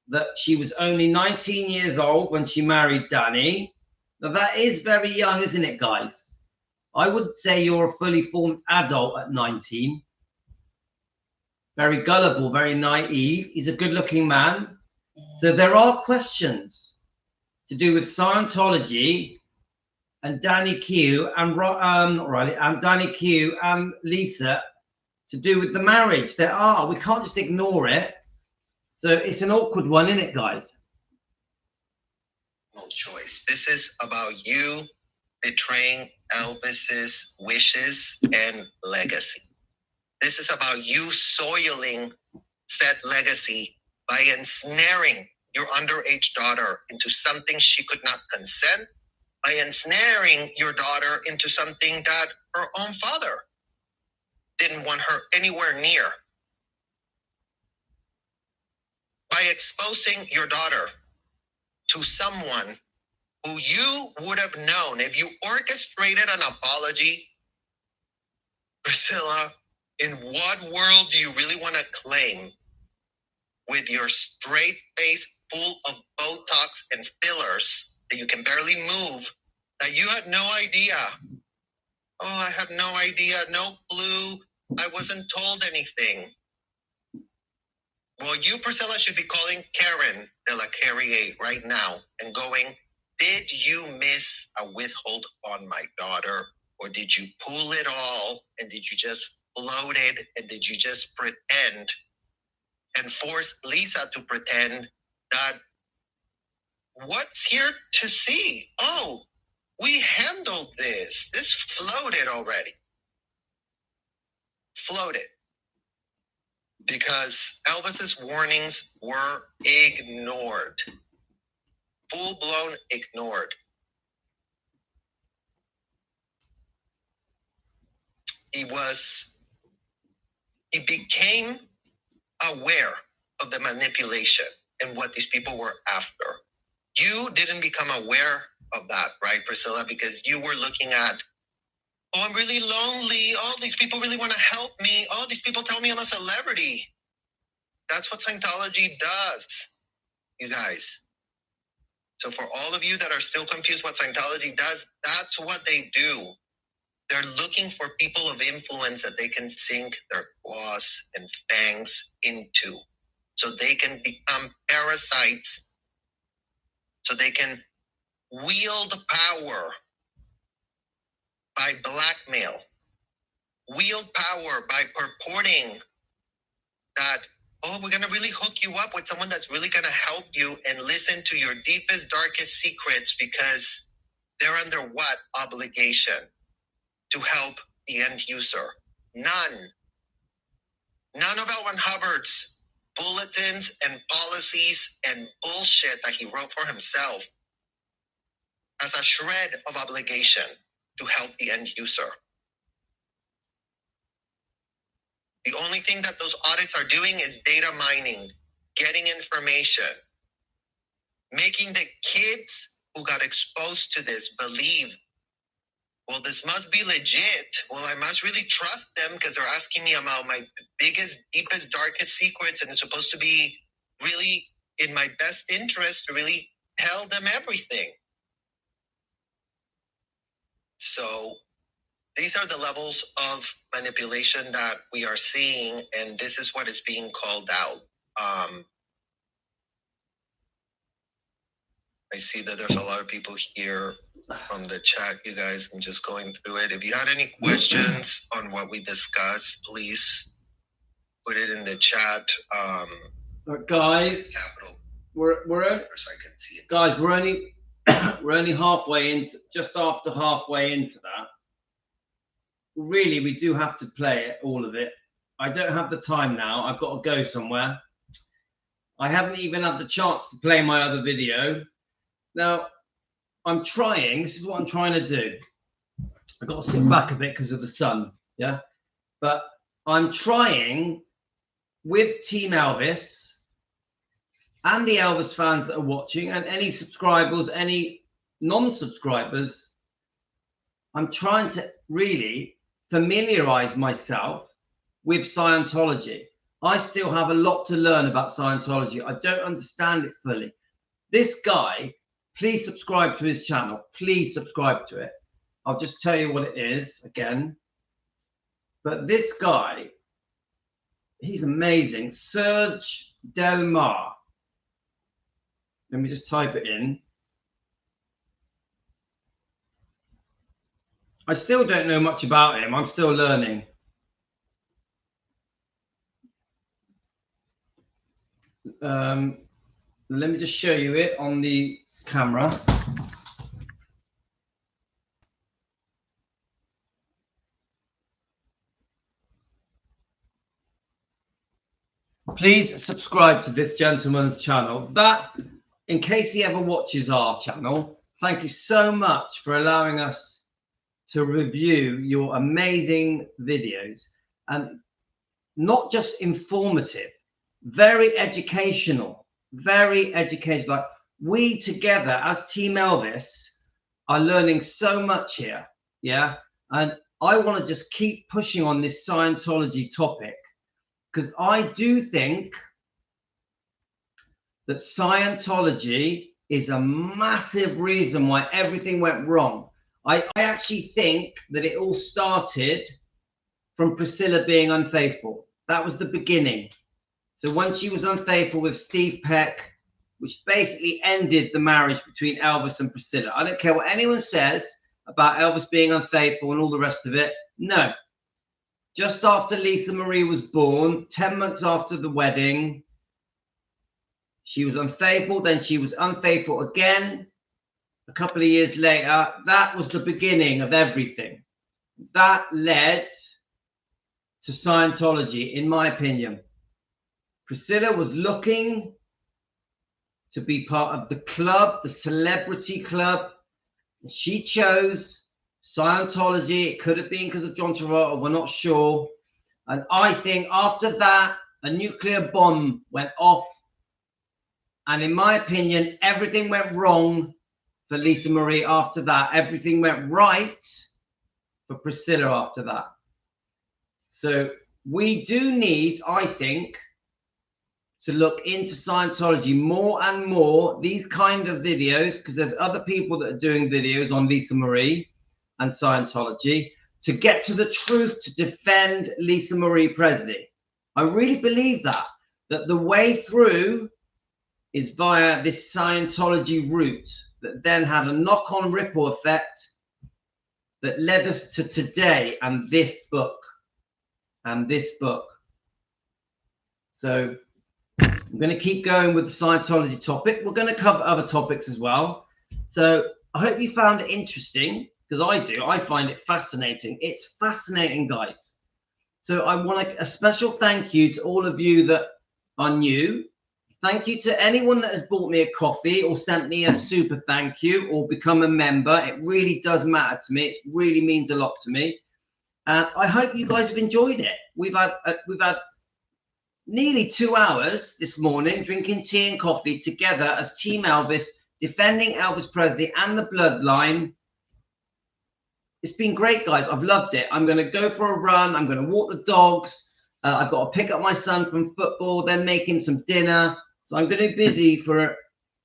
that she was only 19 years old when she married Danny. Now that is very young, isn't it, guys? I wouldn't say you're a fully formed adult at 19. Very gullible, very naive. He's a good-looking man. So there are questions to do with Scientology and Danny Keough and Danny Keough and Lisa to do with the marriage. There are. We can't just ignore it. So it's an awkward one, isn't it, guys? No choice. This is about you betraying Elvis's wishes and legacy. This is about you soiling said legacy by ensnaring your underage daughter into something she could not consent, by ensnaring your daughter into something that her own father didn't want her anywhere near, by exposing your daughter to someone who you would have known if you orchestrated an apology. Priscilla, in what world do you really want to claim with your straight face full of Botox and fillers that you can barely move that you had no idea? Oh, I had no idea, no clue. I wasn't told anything. Well, you, Priscilla, should be calling Karen de la Carrier right now and going, did you miss a withhold on my daughter? Or did you pull it all and did you just float it and did you just pretend and force Lisa to pretend that what's here to see? Oh, we handled this. This floated already. Floated. Because Elvis's warnings were ignored. Full-blown ignored. He became aware of the manipulation and what these people were after. You didn't become aware of that, right, Priscilla? Because you were looking at, oh, I'm really lonely. Oh, these people really want to help me. Oh, these people tell me I'm a celebrity. That's what Scientology does, you guys. So for all of you that are still confused what Scientology does, that's what they do. They're looking for people of influence that they can sink their claws and fangs into, so they can become parasites, so they can wield power by blackmail, wield power by purporting that, oh, we're going to really hook you up with someone that's really going to help you and listen to your deepest, darkest secrets, because they're under what obligation? To help the end user. None. None of L. Ron Hubbard's bulletins and policies and bullshit that he wrote for himself has a shred of obligation to help the end user. The only thing that those audits are doing is data mining, getting information, making the kids who got exposed to this believe, well, this must be legit. Well, I must really trust them because they're asking me about my biggest, deepest, darkest secrets, and it's supposed to be really in my best interest to really tell them everything. So these are the levels of manipulation that we are seeing, and this is what is being called out. I see that there's a lot of people here from the chat, you guys. I'm just going through it. If you had any questions on what we discussed, please put it in the chat. Guys, we're only, so I can see it. Guys, we're only halfway into, just after halfway into that. Really, we do have to play it, all of it. I don't have the time now. I've got to go somewhere. I haven't even had the chance to play my other video. Now, I'm trying, this is what I'm trying to do. I've got to sit back a bit because of the sun, yeah? But I'm trying with Team Elvis and the Elvis fans that are watching, and any subscribers, any non-subscribers, I'm trying to really familiarize myself with Scientology. I still have a lot to learn about Scientology. I don't understand it fully. This guy, please subscribe to his channel. Please subscribe to it. I'll just tell you what it is again. But this guy, he's amazing. Sergedelmar. Let me just type it in. I still don't know much about him. I'm still learning. Let me just show you it on the camera. Please subscribe to this gentleman's channel. That, in case he ever watches our channel, thank you so much for allowing us to review your amazing videos, and not just informative, very educational, like we together as Team Elvis are learning so much here, yeah? And I want to just keep pushing on this Scientology topic, because I do think that Scientology is a massive reason why everything went wrong. I actually think that it all started from Priscilla being unfaithful. That was the beginning. So when she was unfaithful with Steve Peck, which basically ended the marriage between Elvis and Priscilla. I don't care what anyone says about Elvis being unfaithful and all the rest of it. No. Just after Lisa Marie was born, 10 months after the wedding, she was unfaithful. Then she was unfaithful again. A couple of years later, that was the beginning of everything. That led to Scientology, in my opinion. Priscilla was looking to be part of the club, the celebrity club. She chose Scientology. It could have been because of John Travolta, we're not sure. And I think after that, a nuclear bomb went off. And in my opinion, everything went wrong for Lisa Marie after that. Everything went right for Priscilla after that. So we do need, I think, to look into Scientology more and more, these kind of videos, because there's other people that are doing videos on Lisa Marie and Scientology, to get to the truth, to defend Lisa Marie Presley. I really believe that the way through is via this Scientology route that then had a knock-on ripple effect that led us to today and this book. So I'm going to keep going with the Scientology topic. We're going to cover other topics as well. So I hope you found it interesting, because I do. I find it fascinating. It's fascinating, guys. So I want a special thank you to all of you that are new. Thank you to anyone that has bought me a coffee or sent me a super thank you or become a member. It really does matter to me. It really means a lot to me. And I hope you guys have enjoyed it. We've had nearly 2 hours this morning drinking tea and coffee together as Team Elvis, defending Elvis Presley and the bloodline. It's been great, guys. I've loved it. I'm going to go for a run. I'm going to walk the dogs. I've got to pick up my son from football, then make him some dinner. So I'm going to be busy for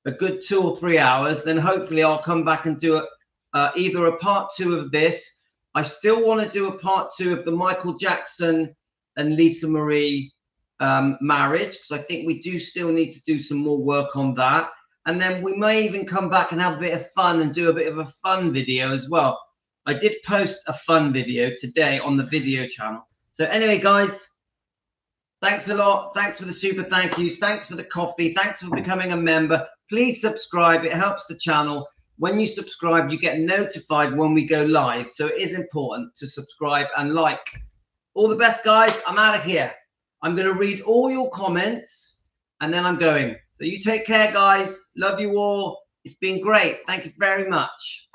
a good 2 or 3 hours. Then hopefully I'll come back and do either a part 2 of this. I still want to do a part 2 of the Michael Jackson and Lisa Marie marriage, because I think we do still need to do some more work on that. And then we may even come back and have a bit of fun and do a bit of a fun video as well. I did post a fun video today on the video channel. So anyway, guys, thanks a lot. Thanks for the super thank yous. Thanks for the coffee. Thanks for becoming a member. Please subscribe. It helps the channel. When you subscribe, you get notified when we go live. So it is important to subscribe and like. All the best, guys. I'm out of here. I'm going to read all your comments and then I'm going. So you take care, guys. Love you all. It's been great. Thank you very much.